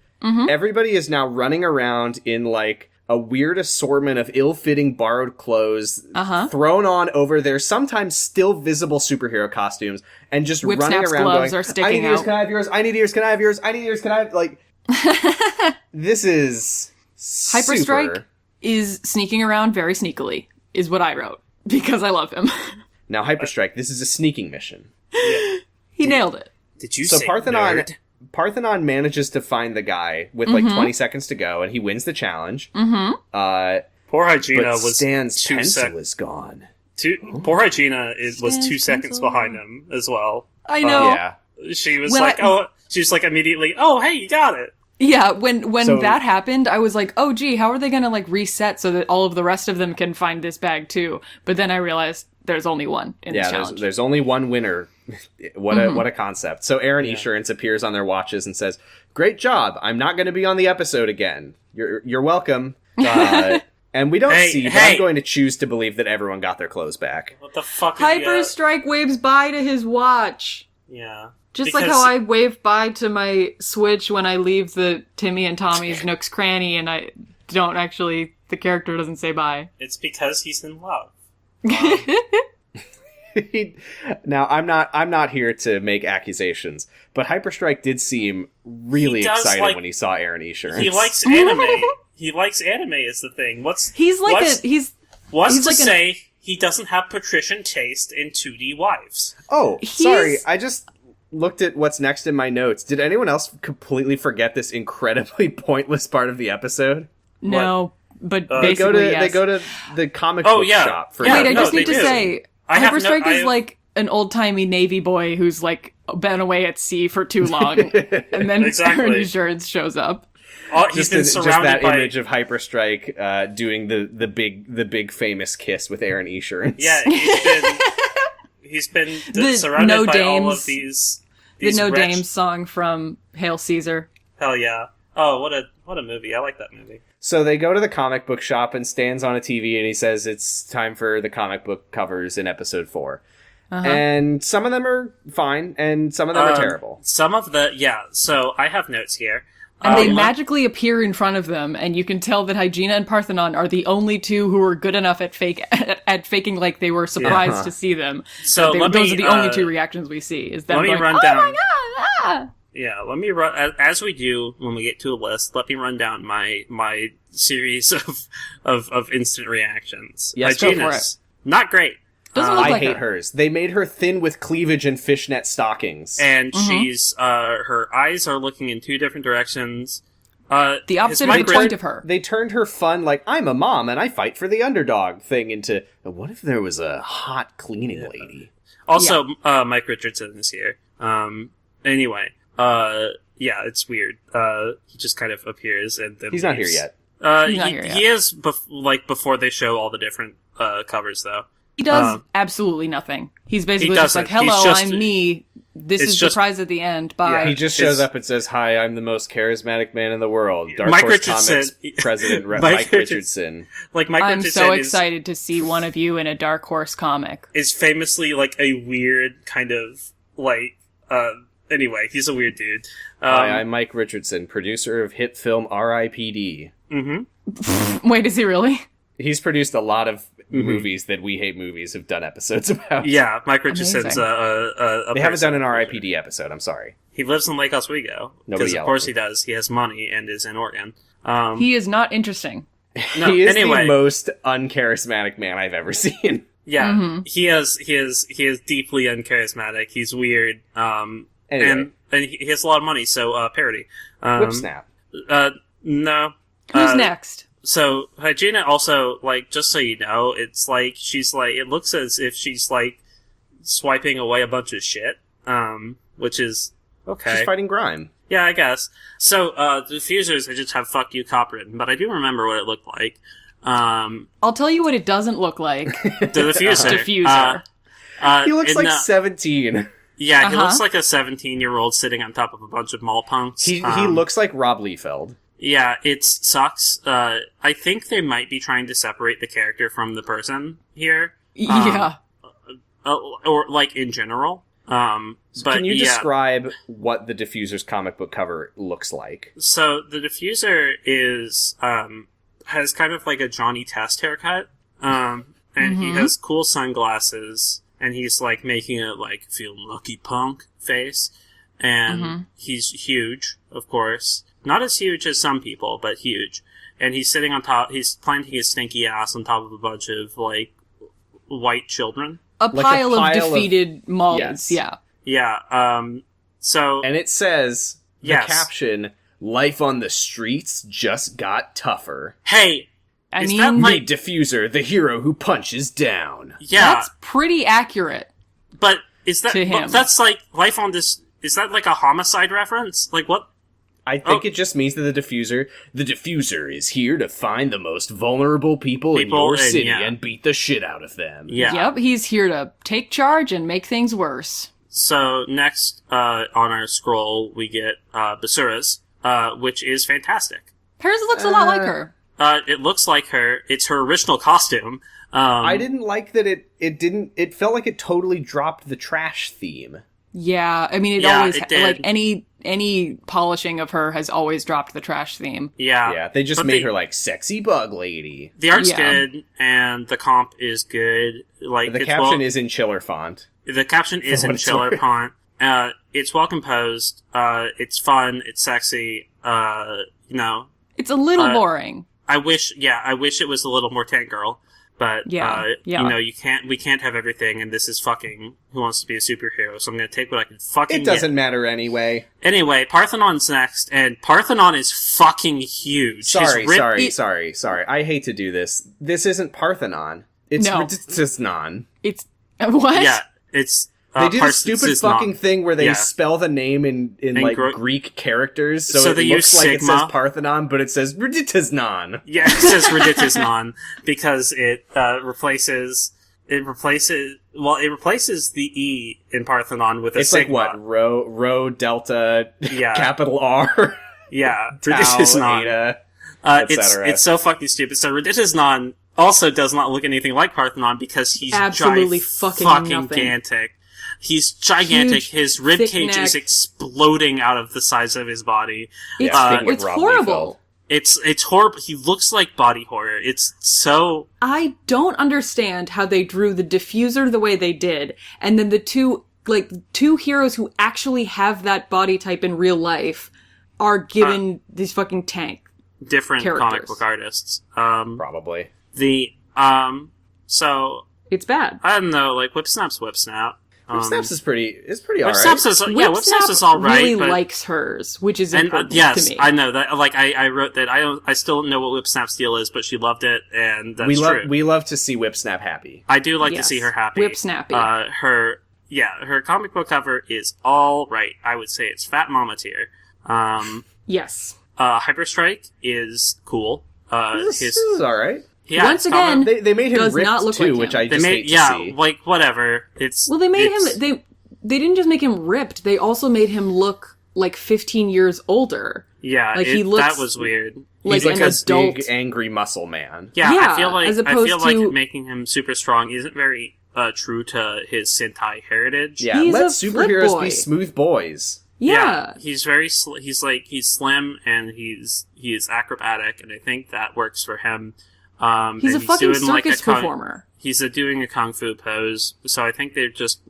everybody is now running around in like a weird assortment of ill-fitting borrowed clothes thrown on over their sometimes still visible superhero costumes, and just running around gloves going, are sticking I need ears, out. can I have yours? I need ears, can I have yours? I need ears, can I have... Like, this is Hyperstrike is sneaking around very sneakily, is what I wrote, because I love him. Now, Hyperstrike, this is a sneaking mission. He nailed it. Did you say Parthenon manages to find the guy with like 20 seconds to go, and he wins the challenge. Poor Hygiena but was Stan's pencil is gone. Poor Hygiena was 2 seconds behind him as well. I know. Yeah. She was immediately, oh, hey, you got it. Yeah, when that happened, I was like, oh, gee, how are they going to, like, reset so that all of the rest of them can find this bag, too? But then I realized there's only one in this challenge. There's only one winner. What a concept. So Erin Esurance appears on their watches and says, great job. I'm not going to be on the episode again. You're welcome. And we don't but I'm going to choose to believe that everyone got their clothes back. What the fuck? Hyperstrike waves bye to his watch. Yeah. Just like how I wave bye to my Switch when I leave the Timmy and Tommy's Nook's Cranny, and I don't actually, the character doesn't say bye. It's because he's in love. Now, I'm not here to make accusations, but Hyperstrike did seem really excited when he saw Erin Esurance. He likes anime. He likes anime is the thing. He doesn't have patrician taste in 2D wives. Oh, sorry. I just looked at what's next in my notes. Did anyone else completely forget this incredibly pointless part of the episode? No, but basically, they go to the comic book shop. Wait, I just need to say, Hyperstrike is like an old-timey Navy boy who's like been away at sea for too long, and then Erin Esurance shows up. He's been surrounded just that image of Hyperstrike doing the big famous kiss with Erin Esurance. Yeah, he's been surrounded by all of these the No Dames song from Hail Caesar. Hell yeah! Oh, what a movie! I like that movie. So they go to the comic book shop, and Stan's on a TV, and he says it's time for the comic book covers in episode 4. And some of them are fine, and some of them are terrible. So I have notes here. And they magically appear in front of them, and you can tell that Hygiena and Parthenon are the only two who are good enough at faking like they were surprised to see them. So those are the only two reactions we see. Is them going, run oh down. my god! Ah! Yeah, let me run, as we do when we get to a list, let me run down my series of instant reactions. Yes, Hygiena's, go for it. Not great. Doesn't look I like hate her. hers. They made her thin with cleavage and fishnet stockings. And she's, her eyes are looking in 2 different directions. The opposite of the point of her. They turned her fun, like, I'm a mom and I fight for the underdog thing into, what if there was a hot cleaning lady? Also, Mike Richardson is here. Anyway, it's weird. He just kind of appears and then he's not here yet. He is, before they show all the different covers, though. He does absolutely nothing. He's basically just like, hello, I'm me. This is the prize at the end. Bye. Yeah, he just shows up and says, hi, I'm the most charismatic man in the world. Dark Horse Comics president, Mike Richardson. I'm so excited to see one of you in a Dark Horse comic. Is famously, like, a weird kind of, like, anyway, he's a weird dude. Hi, I'm Mike Richardson, producer of hit film R.I.P.D. Mm-hmm. Wait, is he really? He's produced a lot of movies that We Hate Movies have done episodes about. Yeah, Mike Richardson's they haven't done an R.I.P.D. episode, I'm sorry. He lives in Lake Oswego. Because of course he does. He has money and is in Oregon. He is not interesting. No, he is the most uncharismatic man I've ever seen. Yeah, he is deeply uncharismatic. He's weird. And he has a lot of money, so parody. Whip snap. No. Who's next? So Hygiena also, like, just so you know, it's like she's like, it looks as if she's like swiping away a bunch of shit, which is okay. She's fighting grime. Yeah, I guess. So the diffusers, I just have "fuck you" cop written, but I do remember what it looked like. I'll tell you what it doesn't look like. The diffuser. Diffuser. He looks like the, 17. Yeah, he looks like a 17-year-old sitting on top of a bunch of mall punks. He looks like Rob Liefeld. Yeah, it sucks. I think they might be trying to separate the character from the person here. Yeah. Or, like, in general. But can you describe what the Diffuser's comic book cover looks like? So, the Diffuser is, has kind of like a Johnny Test haircut. And he has cool sunglasses. And he's, like, making a, like, feeling lucky punk face. And he's huge, of course. Not as huge as some people, but huge. And he's sitting on top, he's planting his stinky ass on top of a bunch of, like, white children. A pile of defeated malls, yes. yeah. Yeah, so... And it says, the yes. caption, "Life on the streets just got tougher." Hey! I is mean, that like... Meet Diffuser, the hero who punches down. Yeah. That's pretty accurate. But is that... to him. That's like, life on this... Is that like a homicide reference? Like, what? I think it just means that the diffuser is here to find the most vulnerable people in your city and beat the shit out of them. Yeah. Yep, he's here to take charge and make things worse. So, next, on our scroll, we get, Basura's, which is fantastic. Hers looks a lot like her. It looks like her. It's her original costume. I didn't like that it felt like it totally dropped the trash theme. Yeah, I mean, it did. Like, any polishing of her has always dropped the trash theme. Yeah. Yeah, they just made her, like, sexy bug lady. The art's good, and the comp is good. Like, the caption is in chiller font. The caption is in chiller font. It's well composed. It's fun. It's sexy. It's a little boring. I wish it was a little more Tangirl. But, we can't have everything, and this is fucking Who Wants to Be a Superhero, so I'm gonna take what I can fucking get. It doesn't matter anyway. Anyway, Parthenon's next, and Parthenon is fucking huge. Sorry. I hate to do this. This isn't Parthenon. It's Riditiznon. It's... What? Yeah, it's... They did a stupid fucking thing where they spell the name in Greek characters, so it looks like it says Parthenon, but it says Riditiznon. Yeah, it says Riditiznon because it replaces the E in Parthenon with a it's sigma. Like what? Rho delta capital R. Yeah, Riditiznon. Eta, it's so fucking stupid. So Riditiznon also does not look anything like Parthenon because he's absolutely fucking gigantic. He's gigantic. Huge, his ribcage is exploding out of the size of his body. It's horrible. It's horrible. He looks like body horror. It's so... I don't understand how they drew the diffuser the way they did, and then the two heroes who actually have that body type in real life are given these fucking tank different characters. Comic book artists. Probably. So... It's bad. I don't know, like, Whipsnap's Whipsnap. Whipsnaps is pretty alright. Whipsnap is alright. Really likes hers, which is important to me. I know that. Like, I wrote that. I still don't know what Whipsnap's deal is, but she loved it, and that's true. We love to see Whipsnap happy. I do like to see her happy. Whipsnappy. Her comic book cover is all right. I would say it's Fat Mama tier. Yes. Hyperstrike is cool. This is alright. Yeah, once again, they made him ripped too, like which I just hate to see. Like whatever. They made him. They didn't just make him ripped. They also made him look like 15 years older. Yeah, like he looks. That was weird. He's like an a adult, big, angry muscle man. Yeah, I feel like to... making him super strong isn't very true to his Sentai heritage. Yeah, let superheroes be smooth boys. Yeah. He's very he's slim and he's acrobatic, and I think that works for him. He's a fucking circus performer. He's doing a kung fu pose, so I think they're just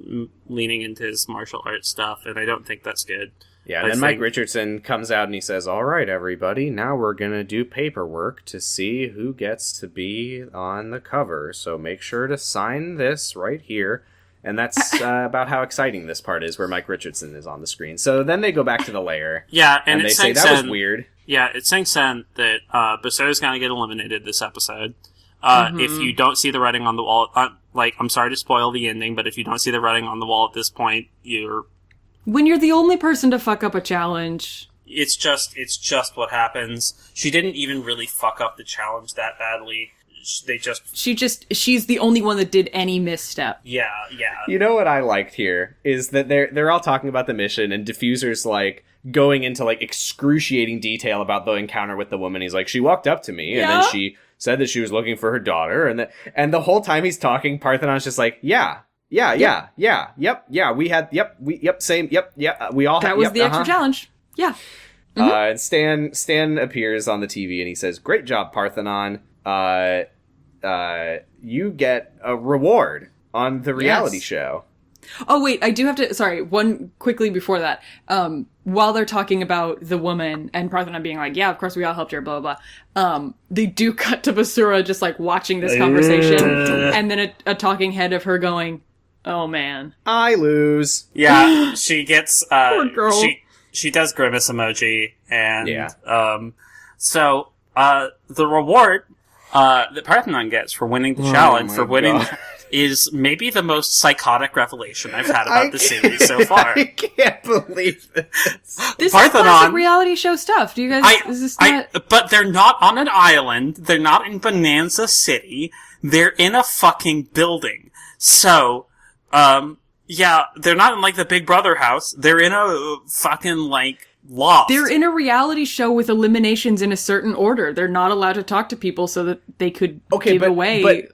leaning into his martial arts stuff, and I don't think that's good. Yeah, and then Mike Richardson comes out and he says, "All right, everybody, now we're gonna do paperwork to see who gets to be on the cover, so make sure to sign this right here." And that's about how exciting this part is, where Mike Richardson is on the screen. So then they go back to the lair. Yeah, and they say that was weird. Yeah, it sinks in that Basso's going to get eliminated this episode. If you don't see the writing on the wall, I'm sorry to spoil the ending, but if you don't see the writing on the wall at this point, when you're the only person to fuck up a challenge, it's just what happens. She didn't even really fuck up the challenge that badly. She's the only one that did any misstep. Yeah. You know what I liked here is that they're all talking about the mission, and Diffuser's like going into like excruciating detail about the encounter with the woman. He's like, she walked up to me and then she said that she was looking for her daughter, and the whole time he's talking, Parthenon's just like, we had, we all that was the extra challenge. Yeah. And Stan appears on the TV and he says, "Great job, Parthenon. You get a reward on the reality show." Oh, wait, I do have to... Sorry, one quickly before that. While they're talking about the woman and Parthenon being like, yeah, of course we all helped her, blah, blah, blah. They do cut to Basura just, like, watching this conversation. And then a talking head of her going, oh, man. I lose. Yeah, she gets... Poor girl. She does grimace emoji. And, so, the reward that Parthenon gets for winning the challenge, is maybe the most psychotic revelation I've had about the series so far. I can't believe this. This is classic reality show stuff. Do you guys... But they're not on an island. They're not in Bonanza City. They're in a fucking building. So, they're not in, like, the Big Brother house. They're in a fucking, like... loft. They're in a reality show with eliminations in a certain order. They're not allowed to talk to people so that they could give away...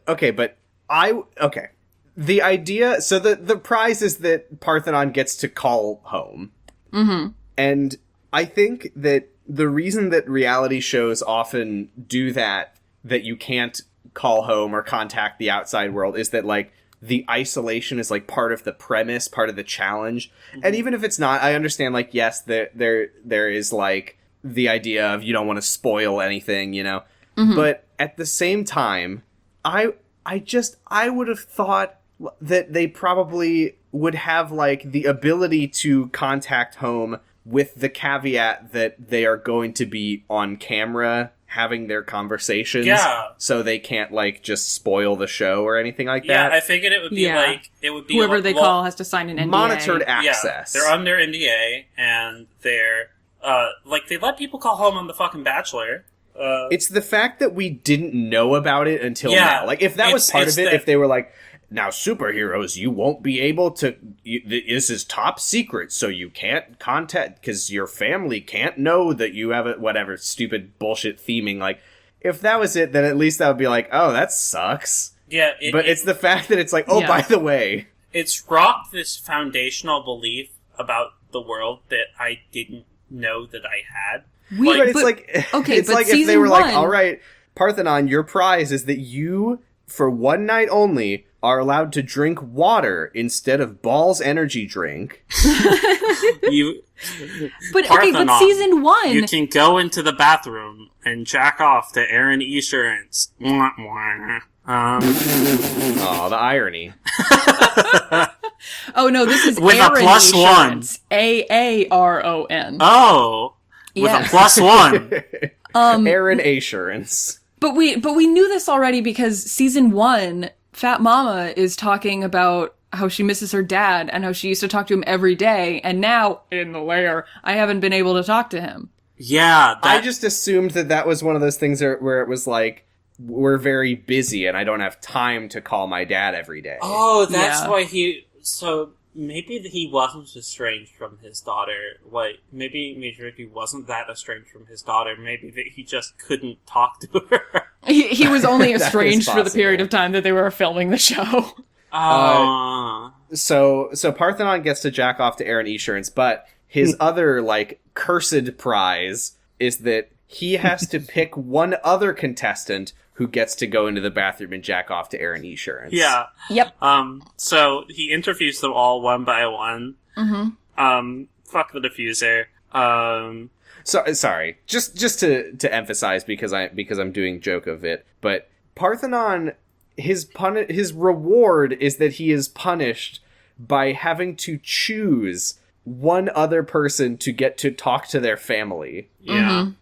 The idea... So the prize is that Parthenon gets to call home. Mm-hmm. And I think that the reason that reality shows often do that you can't call home or contact the outside world, is that, like, the isolation is, like, part of the premise, part of the challenge. Mm-hmm. And even if it's not, I understand, like, yes, there is, like, the idea of you don't want to spoil anything, you know? Mm-hmm. But at the same time, I would have thought that they probably would have, like, the ability to contact home with the caveat that they are going to be on camera having their conversations. Yeah. So they can't, like, just spoil the show or anything like that. Yeah, I figured it would be whoever they call has to sign an NDA. Monitored access. Yeah, they're under NDA, and they're, they let people call home on The fucking Bachelor. It's the fact that we didn't know about it until now. Like, if that was part of it, if they were like, now superheroes, you won't be able to, this is top secret, so you can't contact, because your family can't know that you have whatever stupid bullshit theming. Like, if that was it, then at least that would be like, oh, that sucks. Yeah. But it's the fact that it's like, by the way. It's rocked this foundational belief about the world that I didn't know that I had. It's like if they were like, all right, Parthenon, your prize is that you, for one night only, are allowed to drink water instead of Ball's energy drink. But season 1, you can go into the bathroom and jack off to Erin Esurance. Oh, the irony. Oh no, this is with Erin a plus Esurance. one. AARON. Oh. With a plus one. Erin Esurance. But we knew this already because season 1, Fat Mama is talking about how she misses her dad and how she used to talk to him every day, and now, in the lair, I haven't been able to talk to him. Yeah. I just assumed that was one of those things where it was like, we're very busy and I don't have time to call my dad every day. Oh, that's why so maybe he wasn't estranged from his daughter. Maybe Major Ricky wasn't that estranged from his daughter. Maybe that he just couldn't talk to her. He was only estranged for the period of time that they were filming the show. So Parthenon gets to jack off to Erin Esurance, but his other, like, cursed prize is that he has to pick one other contestant who gets to go into the bathroom and jack off to Erin Esurance. Yeah. Yep. So he interviews them all one by one. Mm-hmm. Fuck the diffuser. Sorry. Just to emphasize, because I'm doing joke of it, but Parthenon, his reward is that he is punished by having to choose one other person to get to talk to their family. Yeah.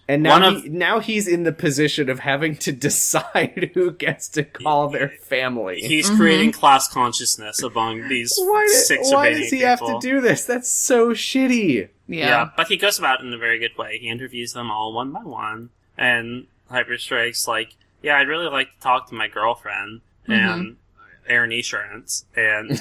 And now he's in the position of having to decide who gets to call their family. He's creating class consciousness among these six why remaining does he people. have to do this? That's so shitty. Yeah. But he goes about it in a very good way. He interviews them all one by one, and Hyperstrike's like, yeah, I'd really like to talk to my girlfriend, and Erin Esurance, and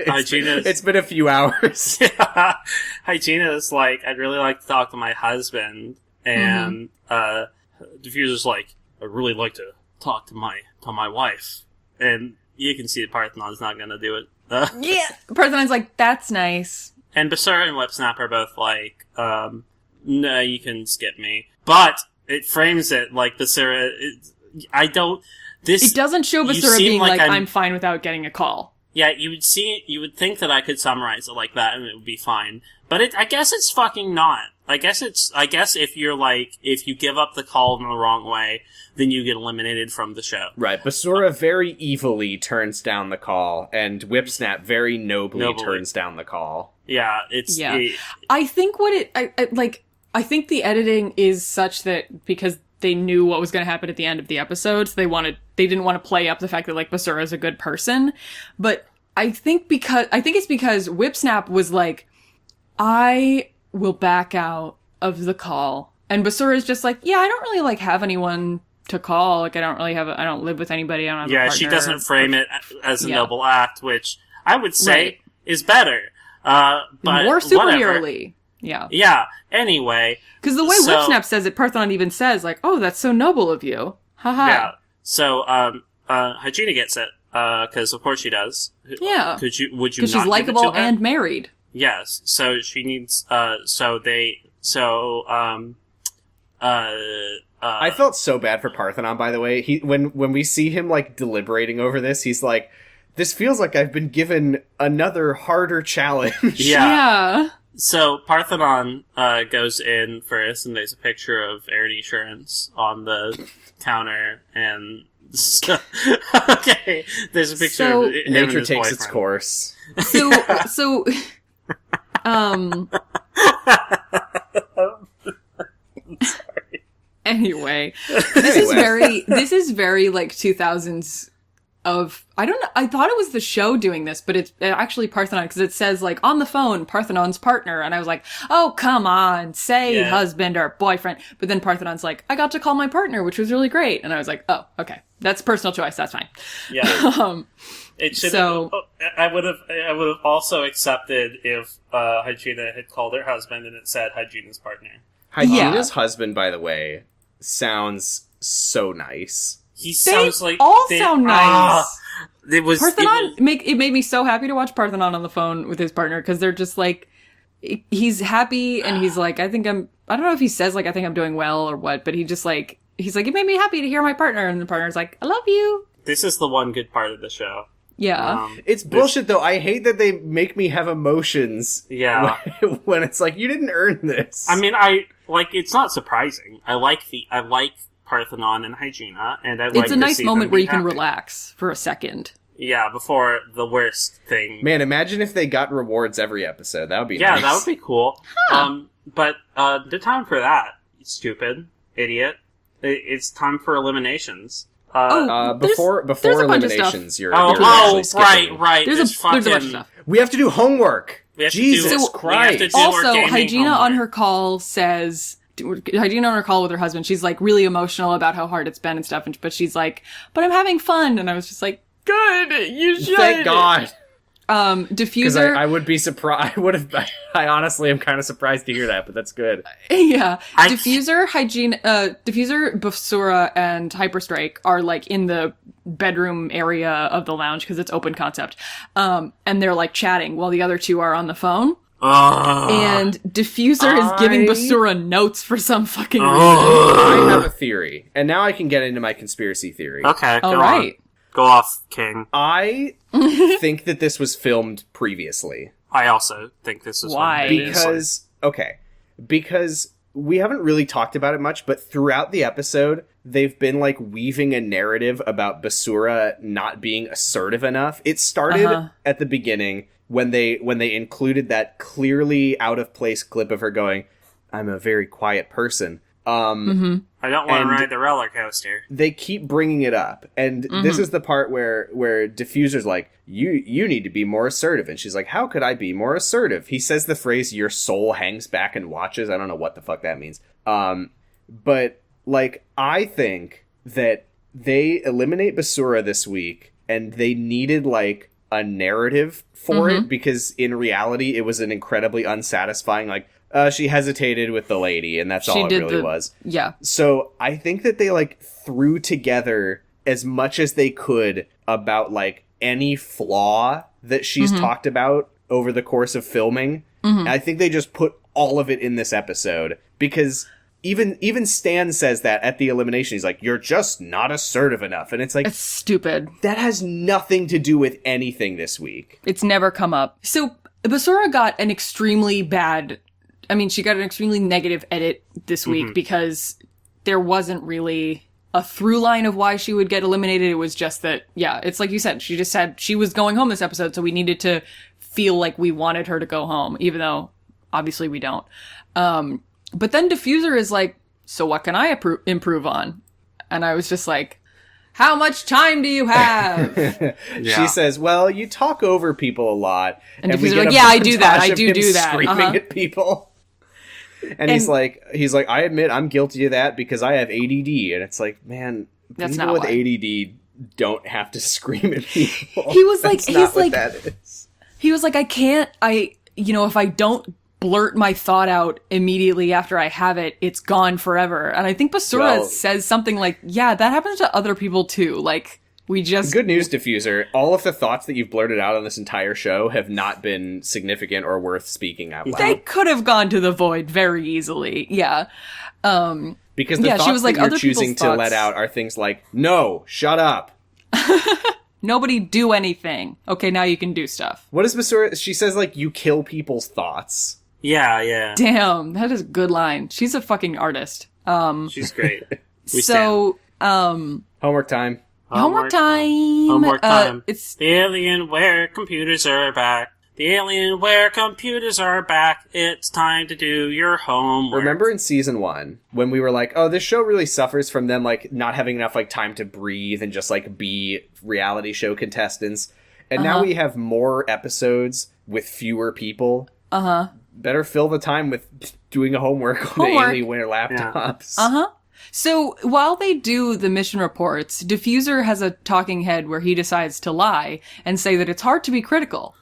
Hygiena. It's been a few hours. Yeah, Hygiena's like, I'd really like to talk to my husband, and Diffuser's like, I'd really like to talk to my wife, and you can see the Parthenon's not gonna do it. Yeah. Parthenon's like, that's nice. And Basura and Whipsnap are both like, no, you can skip me. But it frames it like Basura. It doesn't show Basura being like, I'm fine without getting a call. Yeah, you would think that I could summarize it like that and it would be fine. But I guess it's fucking not. I guess if you're like, if you give up the call in the wrong way, then you get eliminated from the show. Right. Basura very evilly turns down the call, and Whipsnap very nobly turns down the call. Yeah, I think I think the editing is such that because they knew what was going to happen at the end of the episode, so they didn't want to play up the fact that like Basura is a good person. But I think it's because Whipsnap was like, I will back out of the call, and Basura is just like, yeah, I don't really like have anyone to call. Like I don't live with anybody. I don't have a partner. She doesn't frame it as a noble act, which I would say is better. But more superhero-ly. Yeah. Yeah. Anyway. Because the way Whipsnap says it, Parthenon even says, like, oh, that's so noble of you. Haha. Yeah. So, Hygiena gets it. Because of course she does. Yeah. Would you not? Because she's likable and married. Yes. So she needs, I felt so bad for Parthenon, by the way. When we see him, like, deliberating over this, he's like, this feels like I've been given another harder challenge. Yeah. So Parthenon goes in first, and there's a picture of Erin Esurance on the counter, and okay, there's a picture of him nature and his takes boyfriend. its course. So Anyway, this is very like 2000s of, I don't know, I thought it was the show doing this, but it's actually Parthenon, because it says like on the phone, Parthenon's partner, and I was like, oh, come on, say husband or boyfriend. But then Parthenon's like, I got to call my partner, which was really great. And I was like, oh, okay, that's personal choice, that's fine. Yeah. It should. So I would have also accepted if Hygiena had called her husband and it said Hygiena's partner. Hygiena's husband, by the way, sounds so nice. He sounds like all sound nice. Parthenon it made me so happy to watch Parthenon on the phone with his partner, because they're just like, he's happy and he's like, I don't know if he says like I think I'm doing well or what, but he's like it made me happy to hear my partner, and the partner's like, I love you. This is the one good part of the show. Yeah. It's bullshit though. I hate that they make me have emotions. Yeah. When it's like, you didn't earn this. I mean, it's not surprising. I like Parthenon and Hygiena, and it's a nice moment where you can relax for a second. Yeah, before the worst thing. Man, imagine if they got rewards every episode. That would be nice. Yeah, that would be cool. Huh. But the time for that, stupid idiot. It's time for eliminations. Before eliminations, you're right. There's a bunch of stuff. We have to do homework. Jesus Christ! Also, Hygiena on her call says. Hygiena on her call with her husband, she's like really emotional about how hard it's been and stuff, but she's like, but I'm having fun, and I was just like, good, you should. Thank God. Diffuser. I would be surprised. I honestly am kind of surprised to hear that, but that's good. Yeah. Diffuser, Diffuser, Basura, and Hyperstrike are like in the bedroom area of the lounge because it's open concept. And they're like chatting while the other two are on the phone. And Diffuser is giving Basura notes for some fucking reason. I have a theory. And now I can get into my conspiracy theory. Okay, all right. Go off, King. I think that this was filmed previously. I also think this is why. Because we haven't really talked about it much, but throughout the episode, they've been like weaving a narrative about Basura not being assertive enough. It started at the beginning when they included that clearly out of place clip of her going, I'm a very quiet person, I don't want to ride the roller coaster. They keep bringing it up, and this is the part where Diffuser's like, you need to be more assertive, and she's like, how could I be more assertive? He says the phrase, your soul hangs back and watches. I don't know what the fuck that means. But, like, I think that they eliminate Basura this week, and they needed, like, a narrative for it, because in reality, it was an incredibly unsatisfying, like, she hesitated with the lady, and that's all it really was. Yeah. So I think that they, like, threw together as much as they could about, like, any flaw that she's talked about over the course of filming. And I think they just put all of it in this episode, because even Stan says that at the elimination. He's like, you're just not assertive enough. And it's like, it's stupid. That has nothing to do with anything this week. It's never come up. So Basura got an extremely bad... I mean, she got an extremely negative edit this week because there wasn't really a through line of why she would get eliminated. It was just that, yeah, it's like you said, she just said she was going home this episode, so we needed to feel like we wanted her to go home, even though obviously we don't. But then Diffuser is like, so what can I improve on? And I was just like, how much time do you have? She says, well, you talk over people a lot. And Diffuser's like, yeah, I do that. I do that. Screaming at people. And he's like, I admit I'm guilty of that because I have ADD. And it's like, man, that's people with ADD don't have to scream at people. He was like, he was like, if I don't blurt my thought out immediately after I have it, it's gone forever. And I think Basura says something like, yeah, that happens to other people too. Like, we just... Good news, Diffuser. All of the thoughts that you've blurted out on this entire show have not been significant or worth speaking out loud. They could have gone to the void very easily. Yeah. Because the thoughts she was like, that you're choosing to let out are things like, no, shut up. Nobody do anything. Okay, now you can do stuff. What is Basura? She says, like, you kill people's thoughts. Yeah. Damn, that is a good line. She's a fucking artist. She's great. Homework time. Homework time. It's the Alienware computers are back. The Alienware computers are back. It's time to do your homework. Remember in season 1 when we were like, oh, this show really suffers from them like not having enough like time to breathe and just like be reality show contestants. And now we have more episodes with fewer people. Better fill the time with doing homework on the Alienware laptops. Yeah. So while they do the mission reports, Diffuser has a talking head where he decides to lie and say that it's hard to be critical.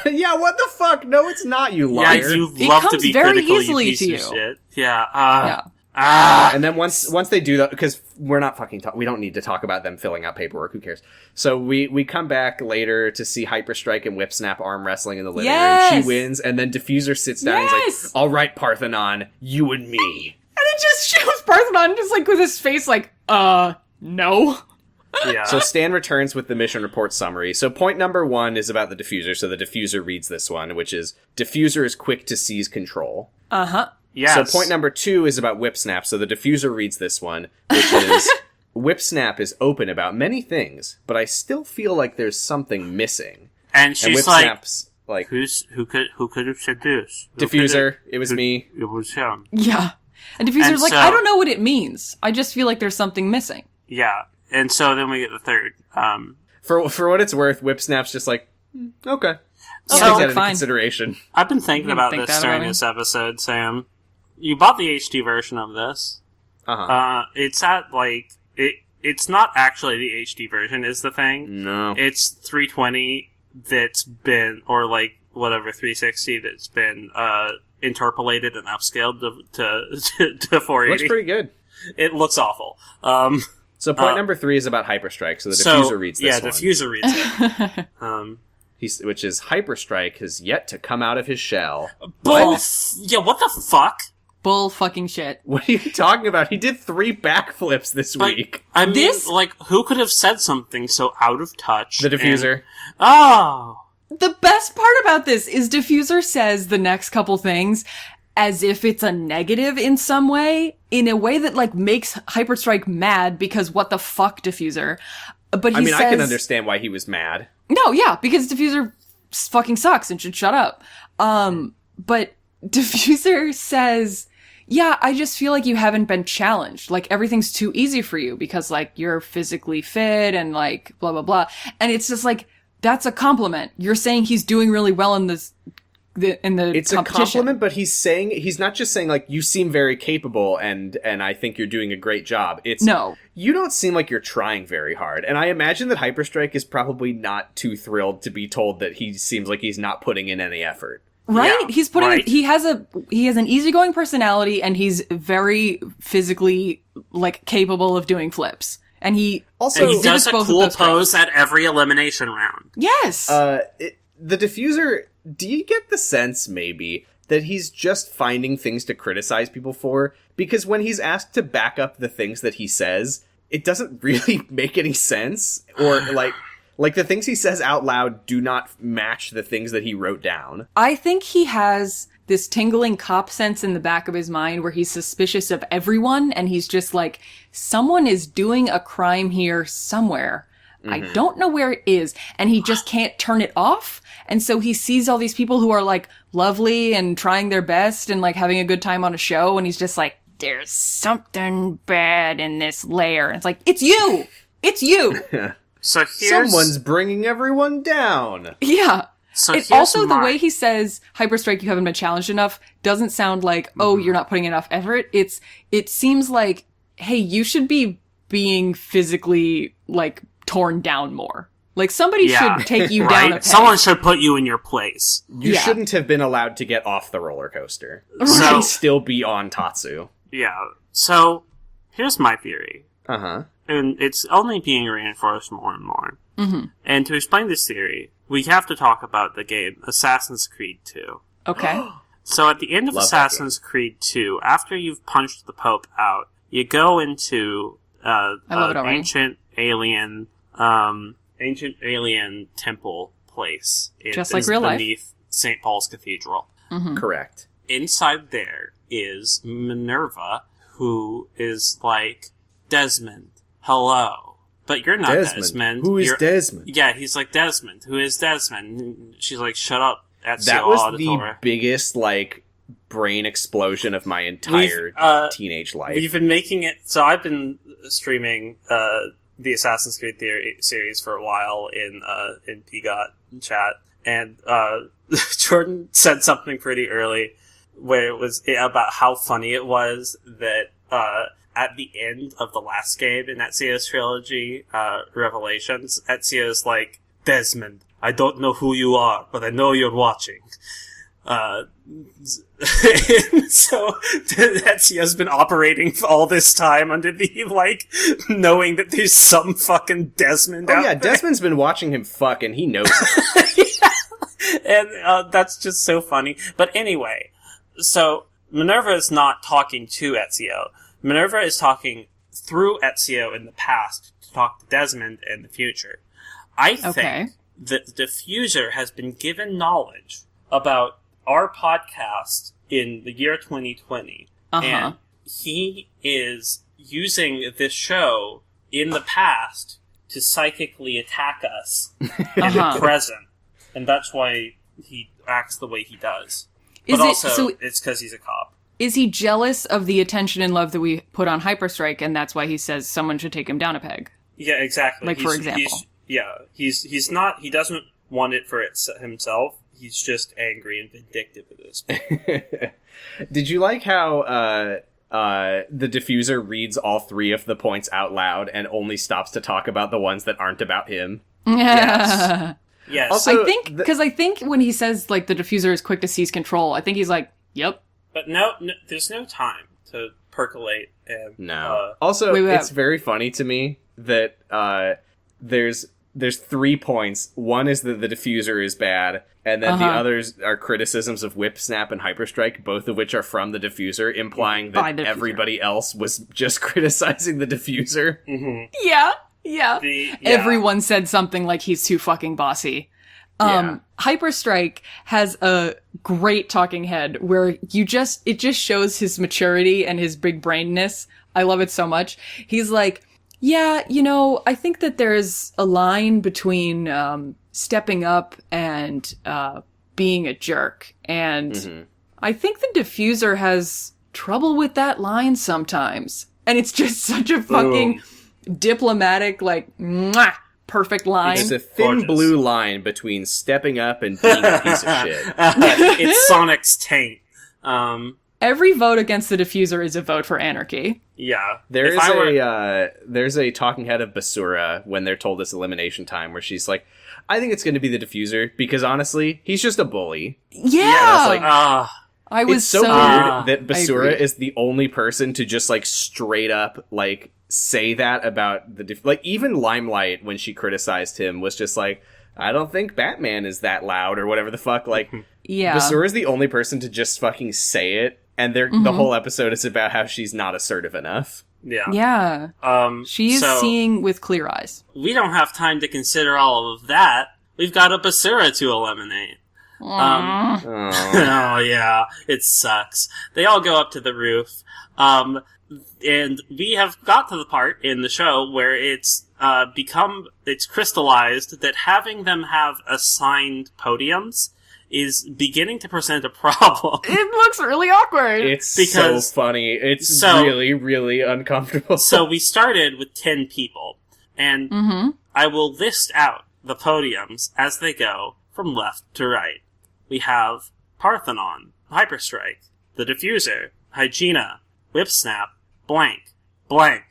Yeah, what the fuck? No, it's not, you liar. Yeah, you love to be very critical, easily you piece to you. Of shit. Yeah. And then once they do that, because we're not fucking we don't need to talk about them filling out paperwork. Who cares? So we come back later to see Hyperstrike and Whipsnap arm wrestling in the living room. She wins, and then Diffuser sits down. And he's like, "All right, Parthenon, you and me." And it just shows Parthenon just like with his face like, no. Yeah. So Stan returns with the mission report summary. So point number 1 is about the Diffuser. So the Diffuser reads this one, which is Diffuser is quick to seize control. Yes. So point number 2 is about Whipsnap. So the Diffuser reads this one, which is Whipsnap is open about many things, but I still feel like there's something missing. And she's like, who could have said this? Diffuser, it was me. It was him. Yeah. And Diffuser's like, I don't know what it means. I just feel like there's something missing. Yeah. And so then we get the third. For what it's worth, Whipsnap's just like, okay. So, take that into consideration. I've been thinking about this during this episode, Sam. You bought the HD version of this. It's at, like, it's not actually the HD version is the thing. No. It's 320 that's been, or, like, whatever, 360 that's been, interpolated and upscaled to 480. Looks pretty good. It looks awful. So point number 3 is about Hyperstrike. So the Diffuser reads this one. Yeah, Diffuser reads it. Which is Hyperstrike has yet to come out of his shell. What the fuck? Bull fucking shit. What are you talking about? He did 3 backflips this week. I mean, who could have said something so out of touch? The Diffuser. The best part about this is Diffuser says the next couple things as if it's a negative in some way, in a way that, like, makes Hyperstrike mad because what the fuck, Diffuser? But he says... I can understand why he was mad. No, yeah, because Diffuser fucking sucks and should shut up. But Diffuser says, yeah, I just feel like you haven't been challenged. Like, everything's too easy for you because, like, you're physically fit and, like, blah, blah, blah. And it's just like, that's a compliment. You're saying he's doing really well in this, it's a compliment, but he's not just saying, like, you seem very capable and I think you're doing a great job. It's, no, you don't seem like you're trying very hard. And I imagine that Hyperstrike is probably not too thrilled to be told that he seems like he's not putting in any effort. Right? Yeah, He's putting, right. he has an easygoing personality and he's very physically, like, capable of doing flips. And he also does a cool pose at every elimination round. Yes! The diffuser, do you get the sense, maybe, that he's just finding things to criticize people for? Because when he's asked to back up the things that he says, it doesn't really make any sense. Or, like, the things he says out loud do not match the things that he wrote down. I think he has this tingling cop sense in the back of his mind where he's suspicious of everyone, and he's just like, someone is doing a crime here somewhere. I don't know where it is, and he just can't turn it off. And so he sees all these people who are, like, lovely and trying their best and, like, having a good time on a show, and he's just like, there's something bad in this lair. And it's like, it's you! It's you! So someone's bringing everyone down. Yeah. So it also, the way he says, Hyperstrike, you haven't been challenged enough, doesn't sound like, oh, you're not putting enough effort. It seems like, hey, you should be being physically, like, torn down more. Like, somebody should take you down a peg. Someone should put you in your place. You shouldn't have been allowed to get off the roller coaster. Right. You should still be on Tatsu. Yeah. So, here's my theory. Uh-huh. And it's only being reinforced more and more. Mm-hmm. And to explain this theory, we have to talk about the game Assassin's Creed 2. Okay. So at the end of Assassin's Creed 2, after you've punched the Pope out, you go into ancient alien temple place. Just like real life. Beneath St. Paul's Cathedral. Mm-hmm. Correct. Inside there is Minerva, who is like, Desmond, hello. But you're not Desmond. Who is Desmond? Yeah, he's like, Desmond. Who is Desmond? And she's like, shut up. That was the biggest, like, brain explosion of my entire teenage life. We've been making it... So I've been streaming the Assassin's Creed series for a while in PGOT chat. And Jordan said something pretty early where it was about how funny it was that... at the end of the last game in Ezio's trilogy, Revelations, Ezio's like, Desmond, I don't know who you are, but I know you're watching. So, Ezio's been operating for all this time under the, like, knowing that there's some fucking Desmond out there. Desmond's been watching him fuck, and he knows it. Yeah. And that's just so funny. But anyway, so Minerva is not talking to Ezio. Minerva is talking through Ezio in the past to talk to Desmond in the future. I think that the diffuser has been given knowledge about our podcast in the year 2020. And he is using this show in the past to psychically attack us in the present. And that's why he acts the way he does. But it's because he's a cop. Is he jealous of the attention and love that we put on Hyperstrike, and that's why he says someone should take him down a peg? Yeah, exactly. Like, for example. He's not, he doesn't want it for himself. He's just angry and vindictive at this point. Did you like how the diffuser reads all three of the points out loud and only stops to talk about the ones that aren't about him? Yes. Yes. Also, I think when he says, like, the diffuser is quick to seize control, I think he's like, yep. But no, there's no time to percolate. And, it's very funny to me that there's 3 points. One is that the diffuser is bad, and then the others are criticisms of Whip Snap and Hyperstrike, both of which are from the diffuser, implying that everybody else was just criticizing the diffuser. Mm-hmm. Yeah. Everyone said something like he's too fucking bossy. Hyperstrike has a great talking head where it just shows his maturity and his big brainedness. I love it so much. He's like, yeah, I think that there's a line between stepping up and being a jerk. And I think the diffuser has trouble with that line sometimes. And it's just such a fucking diplomatic, like, mwah, perfect line. It's a thin blue line between stepping up and being a piece of shit. It's Sonic's taint. Every vote against the diffuser is a vote for anarchy. Yeah. There's a talking head of Basura when they're told this elimination time where she's like, I think it's going to be the diffuser because honestly, he's just a bully. Yeah. Like, I was it's so weird that Basura is the only person to just like straight up like say that about the like even Limelight when she criticized him was just like, I don't think Batman is that loud or whatever the fuck. Like, yeah, Basura is the only person to just fucking say it, and the whole episode is about how she's not assertive enough. Yeah. Yeah. She is seeing with clear eyes. We don't have time to consider all of that. We've got a Basura to eliminate. Oh yeah, it sucks. They all go up to the roof. And we have got to the part in the show where it's crystallized that having them have assigned podiums is beginning to present a problem. It looks really awkward. It's so funny. It's really, really uncomfortable. So we started with 10 people, and I will list out the podiums as they go from left to right. We have Parthenon, Hyperstrike, the Diffuser, Hygiena, Whipsnap, blank, blank,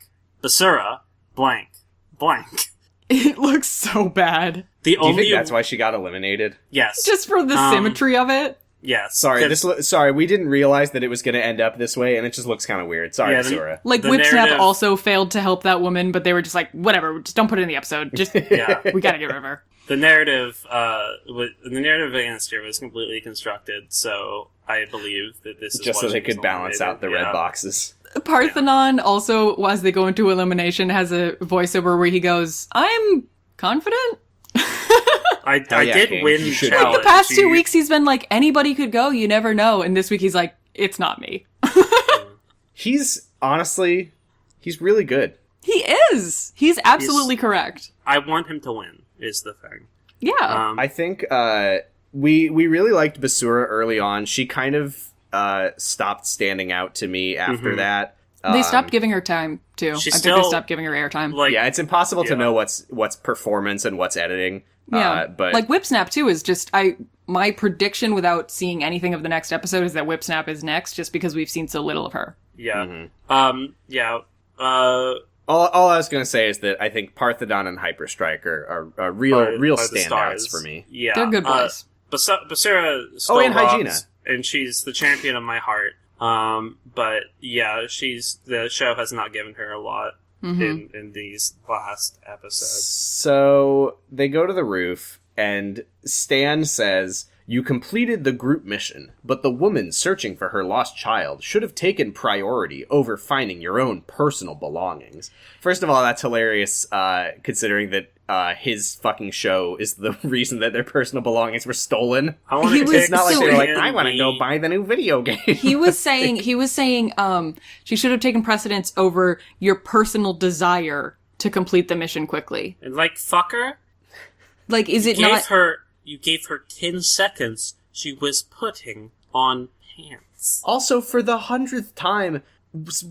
Basura, blank, blank. It looks so bad. Do you think that's why she got eliminated? Yes. Just for the symmetry of it? Yes. Sorry, we didn't realize that it was going to end up this way, and it just looks kind of weird. Sorry, Basura. Like, Whipsnap also failed to help that woman, but they were just like, whatever, just don't put it in the episode. Just, we gotta get rid of her. The narrative against her was completely constructed, so I believe that this is just so they could balance out the red boxes. Parthenon also, as they go into elimination, has a voiceover where he goes, I'm confident. I did King, win challenge. Like the past 2 weeks, he's been like, anybody could go, you never know. And this week he's like, it's not me. He's really good. He is. He's absolutely correct. I want him to win, is the thing. Yeah. I think we really liked Basura early on. She kind of stopped standing out to me after that. They stopped giving her time, too. I think they stopped giving her airtime. Yeah, it's impossible to know what's performance and what's editing. Yeah, but like Whipsnap, too, is just... My prediction without seeing anything of the next episode is that Whipsnap is next, just because we've seen so little of her. Yeah. All I was going to say is that I think Parthenon and Hyperstrike are real standouts for me. Yeah. They're good boys. Basura still and rocks, Hygiena. and she's the champion of my heart. But yeah, the show has not given her a lot in these last episodes. So they go to the roof, and Stan says, "You completed the group mission, but the woman searching for her lost child should have taken priority over finding your own personal belongings." First of all, that's hilarious, considering that his fucking show is the reason that their personal belongings were stolen. It's not like they were like, I want to go buy the new video game. He was saying, she should have taken precedence over your personal desire to complete the mission quickly. And like, fucker. Like, is it not... You gave her 10 seconds. She was putting on pants. Also, for the 100th time,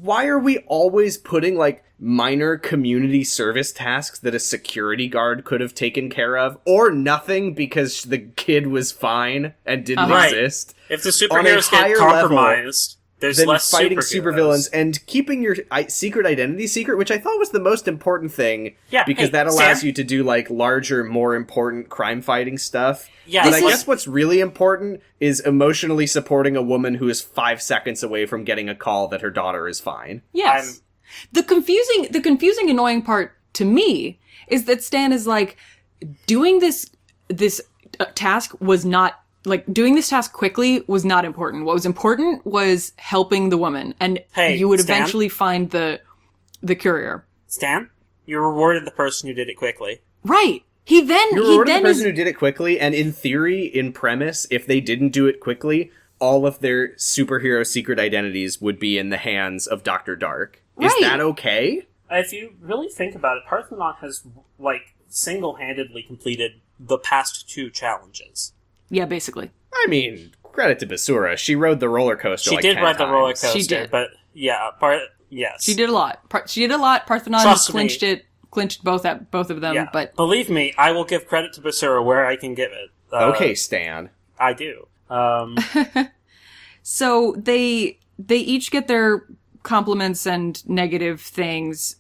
why are we always putting, like, minor community service tasks that a security guard could have taken care of? Or nothing because the kid was fine and didn't exist? If the superheroes get compromised... There's than less fighting supervillains and keeping your secret identity secret, which I thought was the most important thing. Yeah, because that allows you to do like larger, more important crime fighting stuff. Yeah, but I guess what's really important is emotionally supporting a woman who is 5 seconds away from getting a call that her daughter is fine. Yes. The confusing, annoying part to me is that Stan is like, doing this task was not. Like, doing this task quickly was not important. What was important was helping the woman, and you would eventually find the courier. Stan, you rewarded the person who did it quickly. Right. You rewarded the person who did it quickly, and in theory, in premise, if they didn't do it quickly, all of their superhero secret identities would be in the hands of Dr. Dark. Right. Is that okay? If you really think about it, Parthenon has, like, single-handedly completed the past 2 challenges. Yeah, basically. I mean, credit to Basura. She rode the roller coaster. She like did 10 ride the roller times. coaster, She did. but yeah, yes, She did a lot. Parthenon Trust clinched both of them. Yeah. But believe me, I will give credit to Basura where I can give it. Okay, Stan. I do. so they each get their compliments and negative things.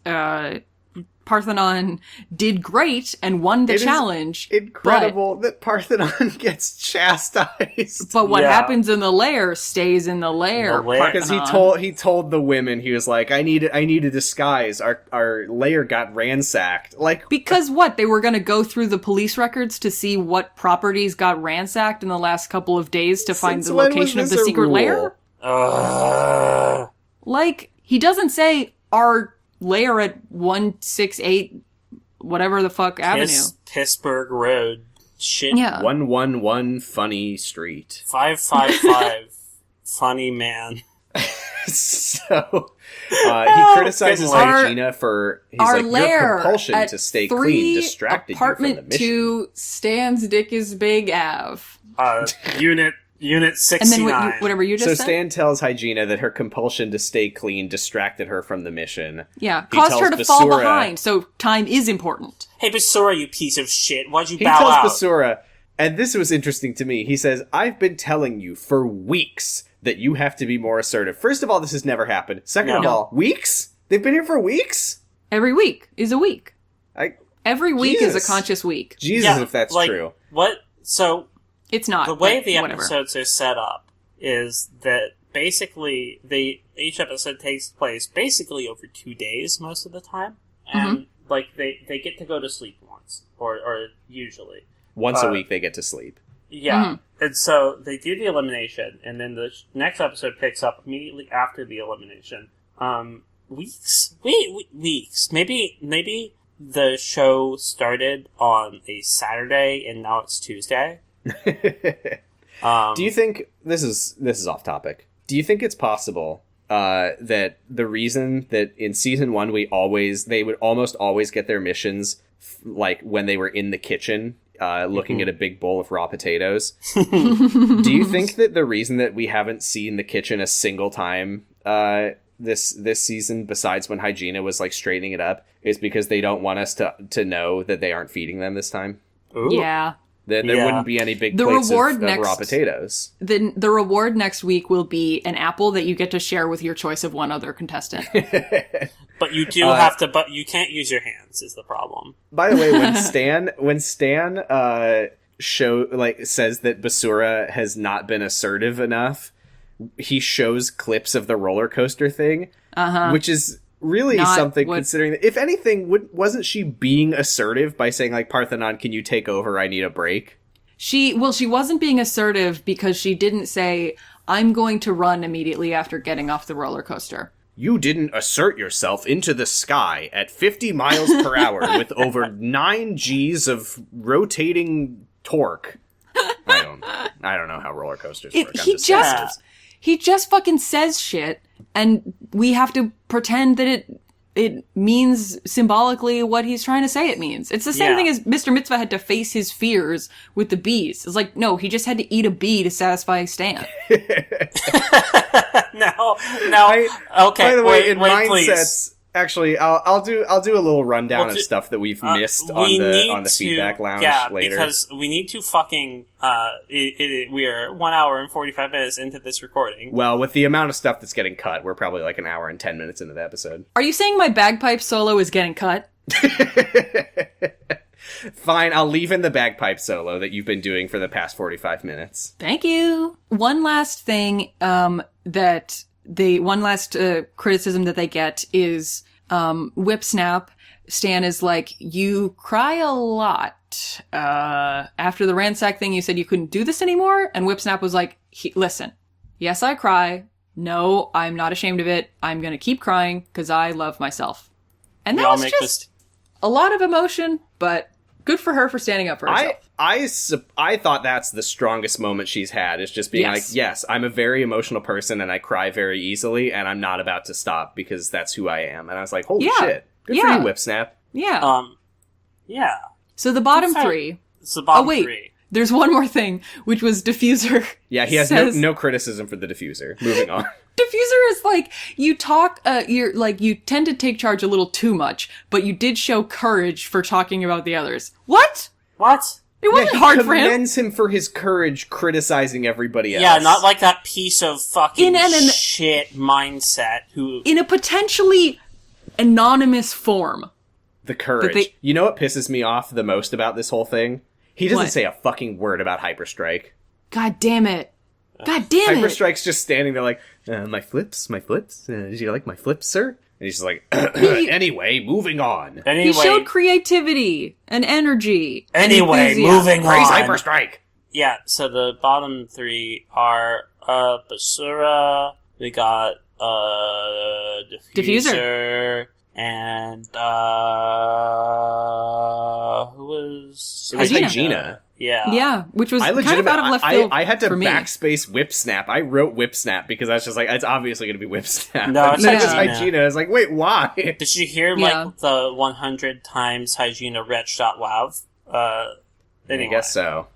Parthenon did great and won the challenge. Incredible that Parthenon gets chastised. But what happens in the lair stays in the lair. Because he told the women, he was like, I need a disguise. Our lair got ransacked. Like, because what? They were going to go through the police records to see what properties got ransacked in the last couple of days to find the location of the secret lair? Like, he doesn't say our lair at 168 whatever the fuck avenue. Pittsburgh Road. Shit. Yeah. 111 Funny Street. 555 Funny Man. So he criticizes Hygiena for your compulsion to stay clean distracted you from the mission. Apartment 2 Stan's Dick is Big Ave. Unit 69. And then whatever you just said? So Stan tells Hygiena that her compulsion to stay clean distracted her from the mission. Yeah, caused her to fall behind, so time is important. Hey, Basura, you piece of shit. Why'd you He bow tells out? Basura, and this was interesting to me, he says, I've been telling you for weeks that you have to be more assertive. First of all, this has never happened. Second of all, weeks? They've been here for weeks? Every week is a week. Every week is a conscious week. Jesus, if that's true. What? So... It's not. The way the episodes are set up is that basically each episode takes place basically over 2 days most of the time, and they get to go to sleep once or usually once a week they get to sleep. Yeah, and so they do the elimination, and then the next episode picks up immediately after the elimination. Weeks, maybe the show started on a Saturday and now it's Tuesday. Do you think this is off topic? Do you think it's possible that the reason that in season 1 they would almost always get their missions like when they were in the kitchen looking at a big bowl of raw potatoes? Do you think that the reason that we haven't seen the kitchen a single time this season, besides when Hygiena was like straightening it up, is because they don't want us to know that they aren't feeding them this time? Ooh. Yeah. Then there wouldn't be any big plates of raw potatoes. The reward next week will be an apple that you get to share with your choice of one other contestant. But you do have to. But you can't use your hands. Is the problem? By the way, when Stan says that Basura has not been assertive enough, he shows clips of the roller coaster thing, which is really something considering that, if anything, wasn't she being assertive by saying, like, Parthenon, can you take over? I need a break. She wasn't being assertive because she didn't say, I'm going to run immediately after getting off the roller coaster. You didn't assert yourself into the sky at 50 miles per hour with over 9 Gs of rotating torque. I don't know how roller coasters work. He just fucking says shit, and we have to pretend that it means symbolically what he's trying to say it means. It's the same thing as Mr. Mitzvah had to face his fears with the bees. It's like, no, he just had to eat a bee to satisfy Stan. No. Okay. By the way, in Mindsets, please. Actually, I'll do a little rundown of stuff that we've missed on the feedback lounge later. Because we need to fucking we are 1 hour and 45 minutes into this recording. Well, with the amount of stuff that's getting cut, we're probably like an hour and 10 minutes into the episode. Are you saying my bagpipe solo is getting cut? Fine, I'll leave in the bagpipe solo that you've been doing for the past 45 minutes. Thank you. One last thing one last criticism that they get is Whip Snap. Stan is like, you cry a lot. After the ransack thing, you said you couldn't do this anymore? And Whip Snap was like, listen, yes, I cry. No, I'm not ashamed of it. I'm going to keep crying because I love myself. And that was just a lot of emotion, but good for her for standing up for herself. I thought that's the strongest moment she's had, is just being like, yes, I'm a very emotional person and I cry very easily and I'm not about to stop because that's who I am. And I was like, holy shit. Good for you, Whip Snap. Yeah. Yeah. So the bottom three. It's the bottom three. There's one more thing, which was Diffuser. Yeah, he has says, no criticism for the Diffuser. Moving on. Diffuser is like, you talk, you tend to take charge a little too much, but you did show courage for talking about the others. What? What? It wasn't hard for him. He commends him for his courage criticizing everybody else. Yeah, not like that piece of fucking In shit mindset who... In a potentially anonymous form. The courage. You know what pisses me off the most about this whole thing? He doesn't say a fucking word about Hyperstrike. God damn it. God damn it. Hyperstrike's just standing there like, my flips. Did you like my flips, sir? And he's just like, anyway, moving on. Anyway, he showed creativity and energy. Anyway, and moving Praise on. Hyperstrike! Yeah, so the bottom three are Basura, we got Diffuser. And who was... It was Hygiena. Yeah. Yeah, which was kind of out of left field I had to for me. backspace Whip Snap. I wrote Whip Snap because I was just like, it's obviously going to be Whip Snap. No, it's Hygiena. Hygiena. I was like, wait, why? Did you hear, the 100 times Hygiena retch.wav? Anyway. I guess so.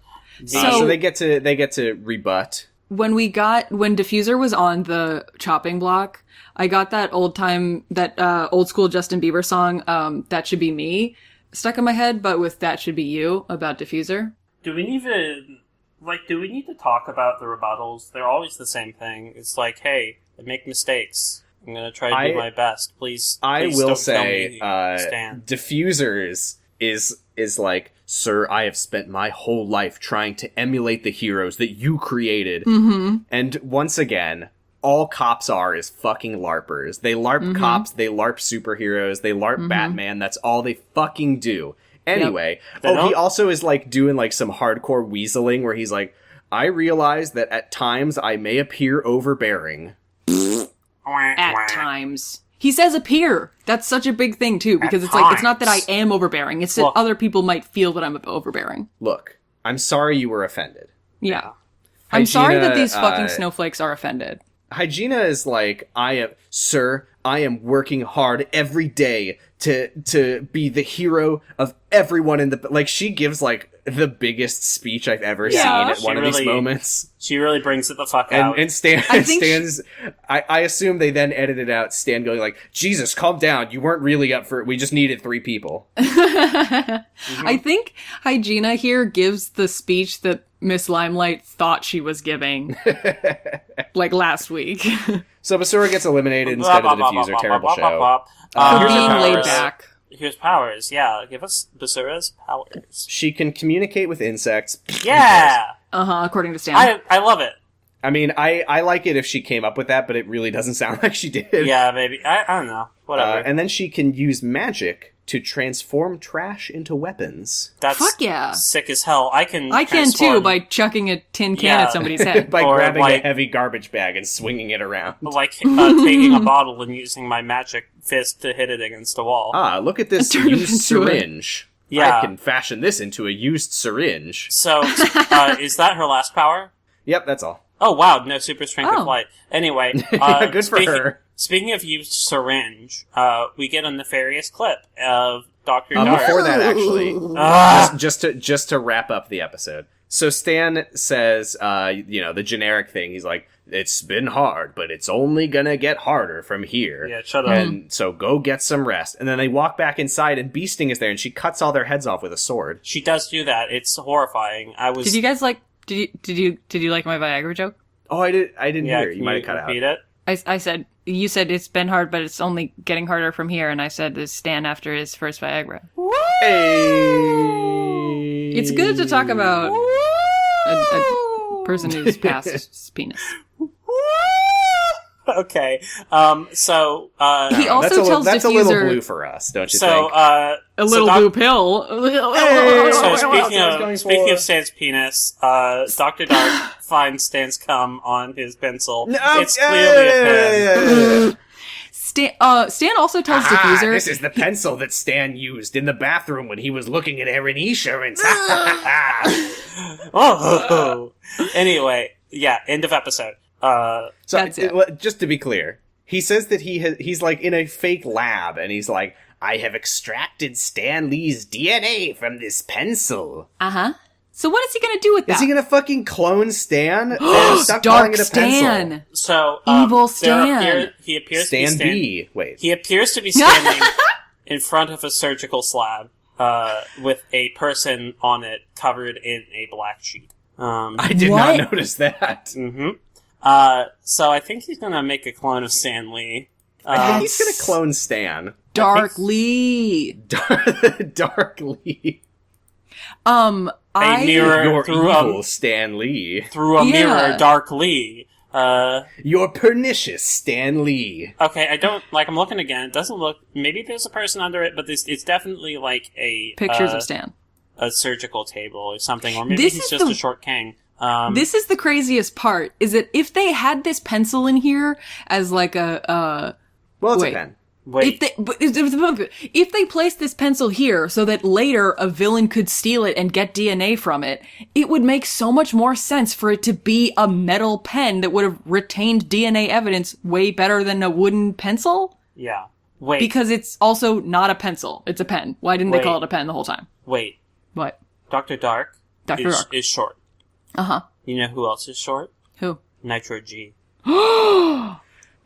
So they get to rebut. When Diffuser was on the chopping block, I got that old school Justin Bieber song, That Should Be Me, stuck in my head, but with That Should Be You about Diffuser. Do we need to talk about the rebuttals? They're always the same thing. It's like, hey, I make mistakes. I'm gonna try to do my best. Please I will don't say, tell me, Stan. Diffusers is like, sir, I have spent my whole life trying to emulate the heroes that you created. Mm-hmm. And once again, all cops is fucking LARPers. They LARP cops, they LARP superheroes, they LARP Batman. That's all they fucking do. Anyway, he also is like doing like some hardcore weaseling where he's like, I realize that at times I may appear overbearing. At times. He says appear. That's such a big thing too, because it's like, it's not that I am overbearing, it's that other people might feel that I'm overbearing. Look, I'm sorry you were offended. Yeah. I'm sorry that these fucking snowflakes are offended. Hygiena is like, I am working hard every day to be the hero of everyone in the... Like, she gives, like, the biggest speech I've ever seen at one of these moments. She really brings it the fuck out. And I assume they then edited out Stan going like, Jesus, calm down. You weren't really up for it. We just needed 3 people. I think Hygiena here gives the speech that Miss Limelight thought she was giving, like last week. So Basura gets eliminated instead of the Diffuser. Terrible show. For being laid back. Here's powers, yeah. Give us Basura's powers. She can communicate with insects. Yeah! According to Stan. I love it. I mean, I like it if she came up with that, but it really doesn't sound like she did. Yeah, maybe. I don't know. Whatever. And then she can use magic to transform trash into weapons. That's Fuck yeah. sick as hell. I can too, by chucking a tin can at somebody's head. By grabbing a heavy garbage bag and swinging it around. Like taking a bottle and using my magic fist to hit it against a wall. Ah, look at this used syringe. Yeah. I can fashion this into a used syringe. So, is that her last power? Yep, that's all. Oh, wow. No super strength of flight. Anyway. Good for her. Speaking of used syringe, we get a nefarious clip of Dr. Dark. Before that, actually, just to wrap up the episode. So Stan says, the generic thing. He's like, it's been hard, but it's only gonna get harder from here. Yeah, shut up. And so go get some rest. And then they walk back inside, and Bee Sting is there, and she cuts all their heads off with a sword. She does do that. It's horrifying. Did you guys like? Did you like my Viagra joke? Oh, I didn't hear it. You might have cut repeat out. It? I said, you said it's been hard, but it's only getting harder from here. And I said, this Stan after his first Viagra. Hey! It's good to talk about a person who's past his penis. Okay. So he also tells that's Diffuser, a little blue for us, don't you think? A little blue pill. So speaking of Stan's penis, Dr. Dark finds Stan's cum on his pencil. It's clearly a pen. Stan also tells Diffuser... This is the pencil that Stan used in the bathroom when he was looking at Erin Esurance. Oh. Anyway, yeah, end of episode. So That's it. Just to be clear, he says that he's like in a fake lab, and he's like, I have extracted Stan Lee's DNA from this pencil. Uh-huh. So what is he gonna do with that? Is he gonna fucking clone Stan? Stop calling Dark it a Stan. pencil. So Evil Stan. he appears Stan to be B. Wait. He appears to be standing in front of a surgical slab with a person on it covered in a black sheet. I did What? not notice that. So I think he's gonna make a clone of Stan Lee. I think he's gonna clone Stan. Dark Lee. Dark Lee. A mirror Your through evil Stan Lee. through a mirror, Dark Lee. You're pernicious Stan Lee. Okay, I don't like. I'm looking again. It doesn't look. Maybe there's a person under it, but it's definitely like a Pictures of Stan. a surgical table or something, or maybe This he's is just the- a short king. This is the craziest part, is that if they had this pencil in here as like a, Well, it's Wait. a pen. Wait, if they placed this pencil here so that later a villain could steal it and get DNA from it, it would make so much more sense for it to be a metal pen that would have retained DNA evidence way better than a wooden pencil. yeah. Wait, Because it's also not a pencil. It's a pen. Why didn't they call it a pen the whole time? wait. What? Dr. Dark. Dr. Dark. is short. Uh-huh. You know who else is short? Who? Nitro G.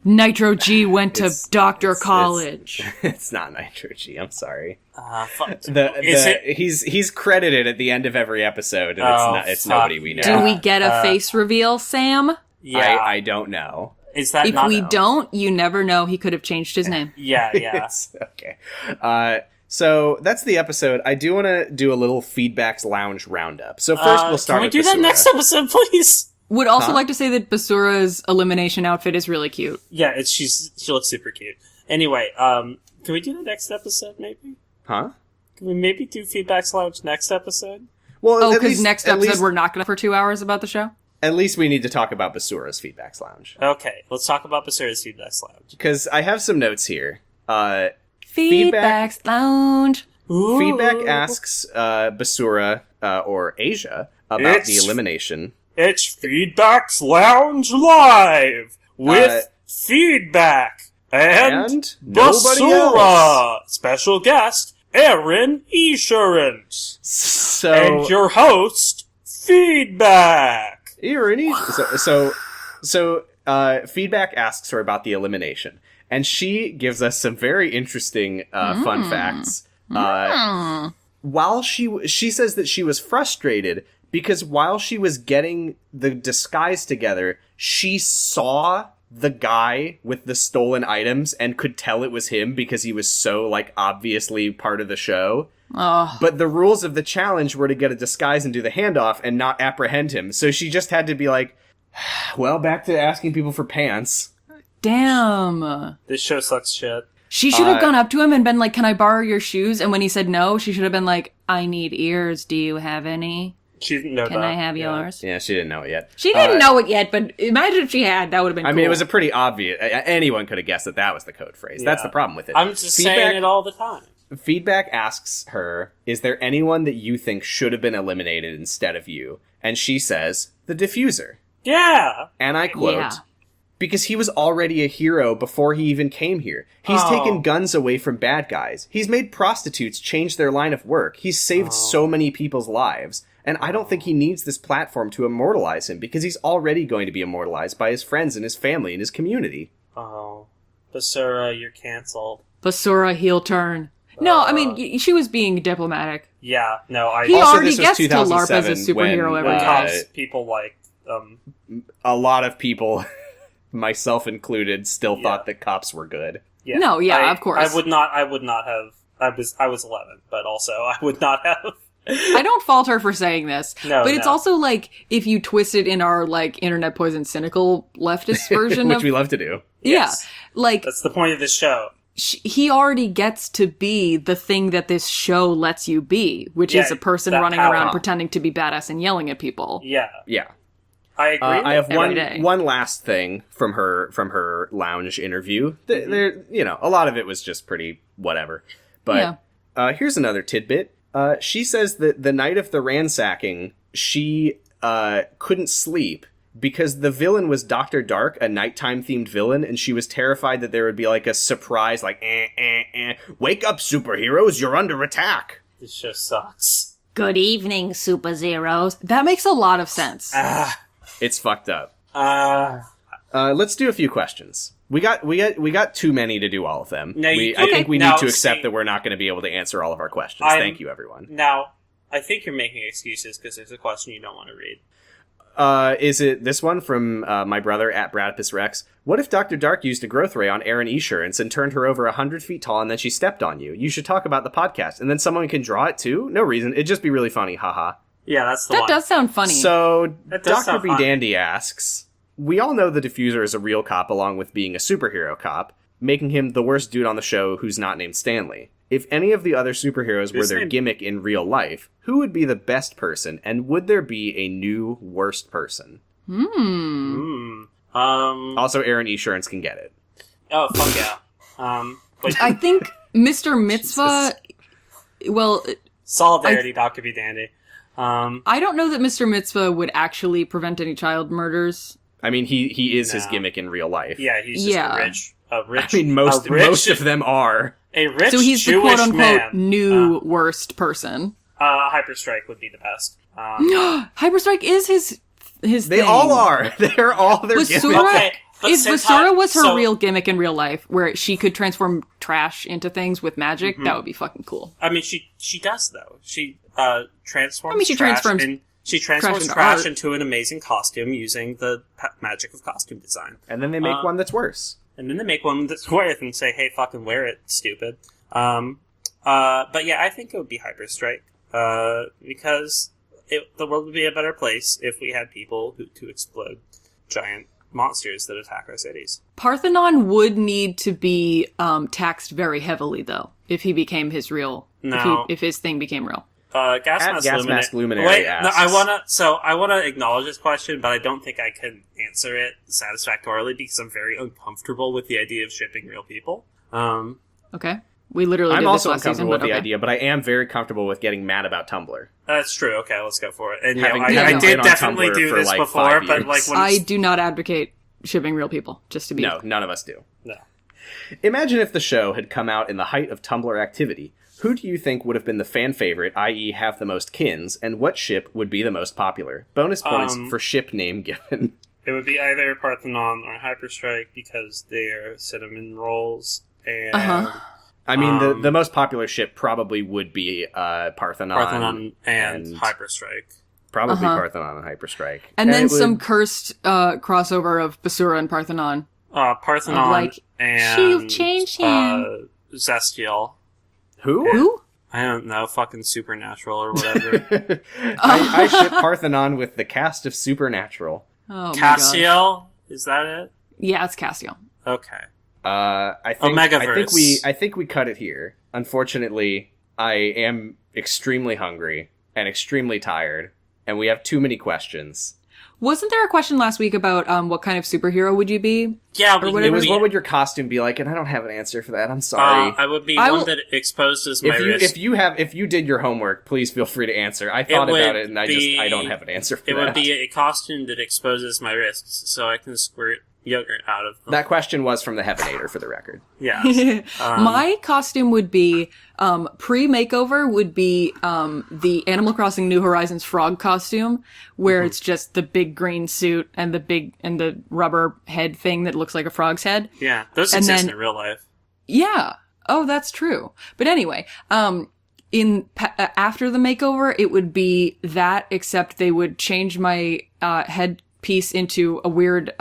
Nitro G went to doctor college. It's not Nitro G. I'm sorry. Fuck. Is it? He's credited at the end of every episode, and it's fuck. nobody we know. Do we get a face reveal, Sam? Yeah. I don't know. Is that If not? we don't, you never know. He could have changed his name. Yeah, yeah. It's okay. So that's the episode. I do want to do a little Feedbacks Lounge roundup. So first we'll start Can we with do that Basura. next episode, please? Would also like to say that Basura's elimination outfit is really cute. Yeah, she looks super cute. Anyway, can we do the next episode, maybe? Huh? Can we maybe do Feedbacks Lounge next episode? Well, Oh, at because least- next at episode least- we're not going to for 2 hours about the show? At least we need to talk about Basura's Feedbacks Lounge. Okay, let's talk about Basura's Feedbacks Lounge. Because I have some notes here. Feedbacks Lounge. Feedback asks Basura, or Asia, about the elimination. It's Feedbacks Lounge Live with feedback and nobody else. Basura. Special guest, Erin Esurance. So, And your host, Feedback. Erin, so Feedback asks her about the elimination, and she gives us some very interesting fun facts. While she says that she was frustrated because while she was getting the disguise together, she saw the guy with the stolen items and could tell it was him because he was so, like, obviously part of the show. Oh. But the rules of the challenge were to get a disguise and do the handoff and not apprehend him. So she just had to be like, well, back to asking people for pants. Damn. This show sucks shit. She should have gone up to him and been like, can I borrow your shoes? And when he said no, she should have been like, I need ears. Do you have any? She didn't know that. Can I have Yeah. yours? Yeah, she didn't know it yet. She didn't know it yet, but imagine if she had. That would have been I cool. mean, it was a pretty obvious... Anyone could have guessed that was the code phrase. That's Yeah. the problem with it. I'm just saying it all the time. Feedback asks her, is there anyone that you think should have been eliminated instead of you? And she says, the diffuser. Yeah. And I quote, Yeah. because he was already a hero before he even came here. He's taken guns away from bad guys. He's made prostitutes change their line of work. He's saved so many people's lives. And I don't think he needs this platform to immortalize him because he's already going to be immortalized by his friends and his family and his community. Oh. Basura, you're canceled. Basura heel turn. No, I mean, she was being diplomatic. Yeah, no, He Also, already this was gets to LARP as a 2007 superhero when, every time. because people like, A lot of people, myself included, still thought that cops were good. yeah. No, yeah, of course. I would not have, I was 11, but also I would not have. I don't fault her for saying this, No, but it's no. also like if you twist it in our like internet poison cynical leftist version Which of we love to do. Yes. yeah, like That's the point of this show. he already gets to be the thing that this show lets you be, which Yeah, is a person that running power. around pretending to be badass and yelling at people. Yeah. Yeah. I agree. I have Every day. one last thing from her lounge interview. There, a lot of it was just pretty whatever. But here's another tidbit. She says that the night of the ransacking, she couldn't sleep because the villain was Dr. Dark, a nighttime themed villain, and she was terrified that there would be like a surprise, like, wake up, superheroes, you're under attack. This show sucks. good evening, Super Zeros. That makes a lot of sense. It's fucked up. Let's do a few questions. We got too many to do all of them. No, I think we need to accept that we're not going to be able to answer all of our questions. Thank you, everyone. Now, I think you're making excuses because there's a question you don't want to read. Is it this one from my brother at Bradpus Rex? What if Dr. Dark used a growth ray on Erin Esurance and turned her over 100 feet tall and then she stepped on you? You should talk about the podcast. And then someone can draw it too? No reason. It'd just be really funny. Haha. Yeah, that's the that one. That does sound funny. So, Dr. B. fun. Dandy asks, we all know the Diffuser is a real cop along with being a superhero cop, making him the worst dude on the show who's not named Stanley. If any of the other superheroes were their gimmick in real life, who would be the best person, and would there be a new worst person? Also, Erin Esurance can get it. Oh, fuck yeah. I think Mr. Mitzvah... Well... Solidarity, Dr. B. Dandy. I don't know that Mr. Mitzvah would actually prevent any child murders. I mean, he is his gimmick in real life. Yeah, he's just a rich... I mean, most of them are. A rich So he's Jewish the quote-unquote man. new worst person. Hyperstrike would be the best. Hyperstrike is his They thing. all are. They're all their gimmicks. Okay, but If Basura was her so- real gimmick in real life, where she could transform trash into things with magic, that would be fucking cool. I mean, she does, though. She transforms I mean, she trash transforms trash art. into an amazing costume using the magic of costume design. And then they make one that's worse. And then they make one that's worth and say, hey, fucking wear it, stupid. But yeah, I think it would be Hyperstrike. Because the world would be a better place if we had people to explode giant monsters that attack our cities. Parthenon would need to be taxed very heavily, though, if he became his real... No. If his thing became real. Gas Mask Luminary Wait, asks. no, I wanna acknowledge this question, but I don't think I can answer it satisfactorily because I'm very uncomfortable with the idea of shipping real people. Okay. We literally I'm did also this last season, uncomfortable with but the okay. idea, but I am very comfortable with getting mad about Tumblr. That's true. Okay, let's go for it. And Having I been did on definitely Tumblr do for, this like, before, 5 but years. like when I do not advocate shipping real people, just to be... No, none of us do. no. Imagine if the show had come out in the height of Tumblr activity. Who do you think would have been the fan favorite, i.e. have the most kins, and what ship would be the most popular? Bonus points for ship name given. It would be either Parthenon or Hyperstrike because they're cinnamon rolls and I mean, the most popular ship probably would be Parthenon and Hyperstrike. Probably Parthenon and Hyperstrike. And then it would- some cursed crossover of Basura and Parthenon. Parthenon Like, and she'll change him. Zestial. Who? I don't know, fucking Supernatural or whatever. I ship Parthenon with the cast of Supernatural. Oh my gosh. Castiel? Is that it? Yeah, it's Castiel. Okay. I think Omegaverse. I think we cut it here. Unfortunately, I am extremely hungry and extremely tired, and we have too many questions. Wasn't there a question last week about what kind of superhero would you be? Yeah, It was what would your costume be like, and I don't have an answer for that. I'm sorry. I would be I one will- that exposes my wrist. If you did your homework, please feel free to answer. I thought would about it, and I be- don't have an answer for It that. would be a costume that exposes my wrists so I can squirt yogurt out of them. That question was from the Heavenator, for the record. Yes. My costume would be pre-makeover would be the Animal Crossing New Horizons frog costume, where it's just the big green suit and the rubber head thing that looks like a frog's head. Yeah, those And exist then- in real life. Yeah. Oh, that's true. But anyway, after the makeover, it would be that, except they would change my headpiece into a weird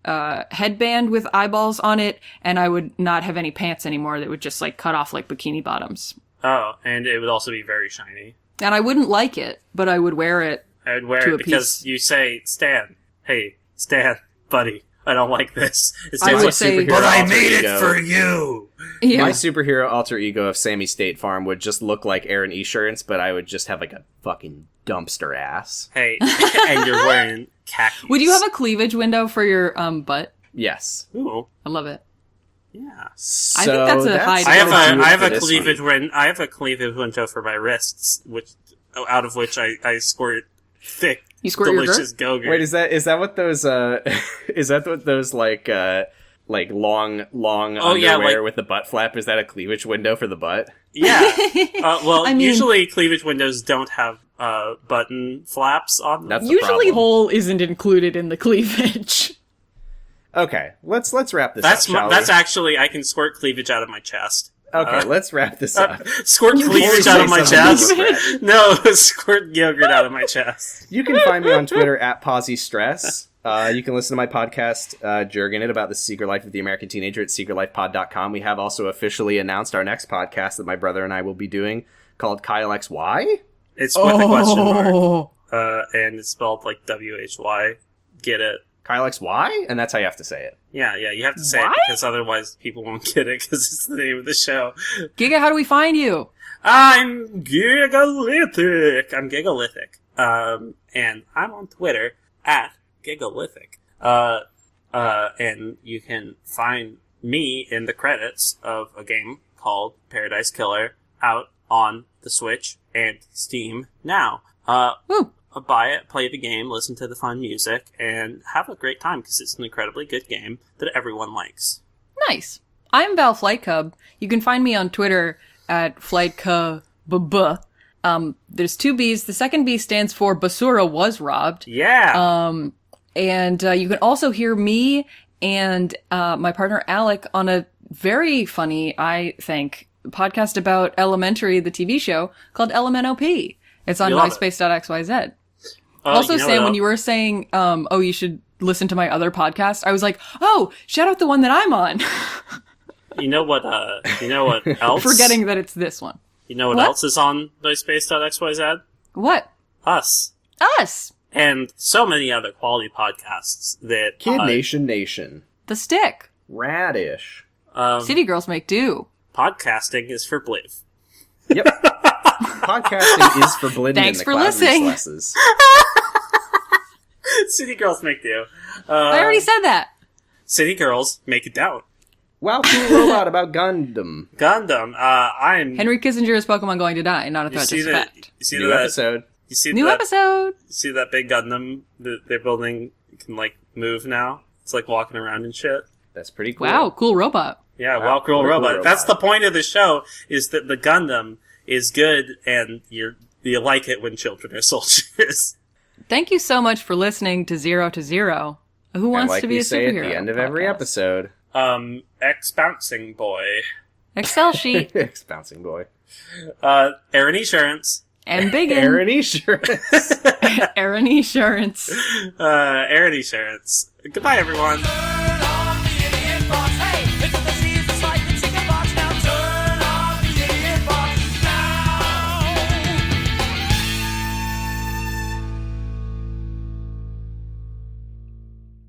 headband with eyeballs on it, and I would not have any pants anymore. That would just like cut off like bikini bottoms. Oh, and it would also be very shiny. And I wouldn't like it, but I would wear it. I would wear To it a because piece. you say, Stan, hey, Stan, buddy, I don't like this. It's I like, would say- But I made it for you! Yeah. My superhero alter ego of Sammy State Farm would just look like Erin Esurance, but I would just have like a fucking dumpster ass. Hey, and you're wearing khakis. Would you have a cleavage window for your butt? Yes. Ooh, I love it. yeah. So I think that's a high- I have a a cleavage window for my wrists, out of which I squirt thick, You squirt your delicious go-gurt. Wait, is that what those is that what those like long Oh, yeah, underwear like- with the butt flap, is that a cleavage window for the butt? Yeah. Well, I mean- usually cleavage windows don't have button flaps on them. That's the Usually problem. hole isn't included in the cleavage. Okay, let's wrap this That's up, shall that's we? actually, I can squirt cleavage out of my chest. Okay, let's wrap this up. Squirt cleavage say out of my something chest? about No, squirt yogurt out of my chest. You can find me on Twitter at PausyStress. You can listen to my podcast, Jergin It, about the secret life of the American teenager at secretlifepod.com. We have also officially announced our next podcast that my brother and I will be doing called Kyle XY. It's with a question mark. Oh. And it's spelled like WHY. Get it? Kyle XY? And that's how you have to say it. Yeah, you have to say Why? it because otherwise people won't get it because it's the name of the show. Giga, how do we find you? I'm Gigalithic. I'm Gigalithic. And I'm on Twitter at Gigalithic. And you can find me in the credits of a game called Paradise Killer out on the Switch and Steam now. Woo. Buy it, play the game, listen to the fun music, and have a great time because it's an incredibly good game that everyone likes. Nice. I'm Val Flight Cub. You can find me on Twitter at FlightCub. There's 2 B's. The second B stands for Basura was robbed. Yeah! And you can also hear me and my partner Alec on a very funny, I think, podcast about Elementary, the TV show, called LMNOP. It's on We love it. myspace.xyz. Also, you know Sam, what when you were saying, you should listen to my other podcast, I was like, oh, shout out the one that I'm on. You know what else? Forgetting that it's this one. You know what else is on myspace.xyz? What? Us. Us. And so many other quality podcasts that... Kid Nation. The Stick. Radish. City Girls Make Do. Podcasting is for Bliv. Yep. Podcasting is for Blinn Thanks and the for Cloud listening. Recesses. City Girls Make Do. I already said that. City Girls Make It Down. Wow, cool robot about Gundam. Gundam. I'm... Henry Kissinger is Pokemon going to die, not a threat, just a fact. You see New that? episode. You see New that? episode. You see that big Gundam that they're building can, like, move now? It's, like, walking around and shit. That's pretty cool. Wow, cool robot. Yeah, Wow, cool cool robot. robot. That's the point of the show, is that the Gundam is good and you like it when children are soldiers. Thank you so much for listening to Zero to Zero. Who And wants like to be we a say superhero? at the end of every podcast? episode. Ex-bouncing boy. Excel sheet Bouncing boy. Erin Esurance. and Biggin. Erin Esurance. Erin Esurance. Erin Esurance. Goodbye, everyone.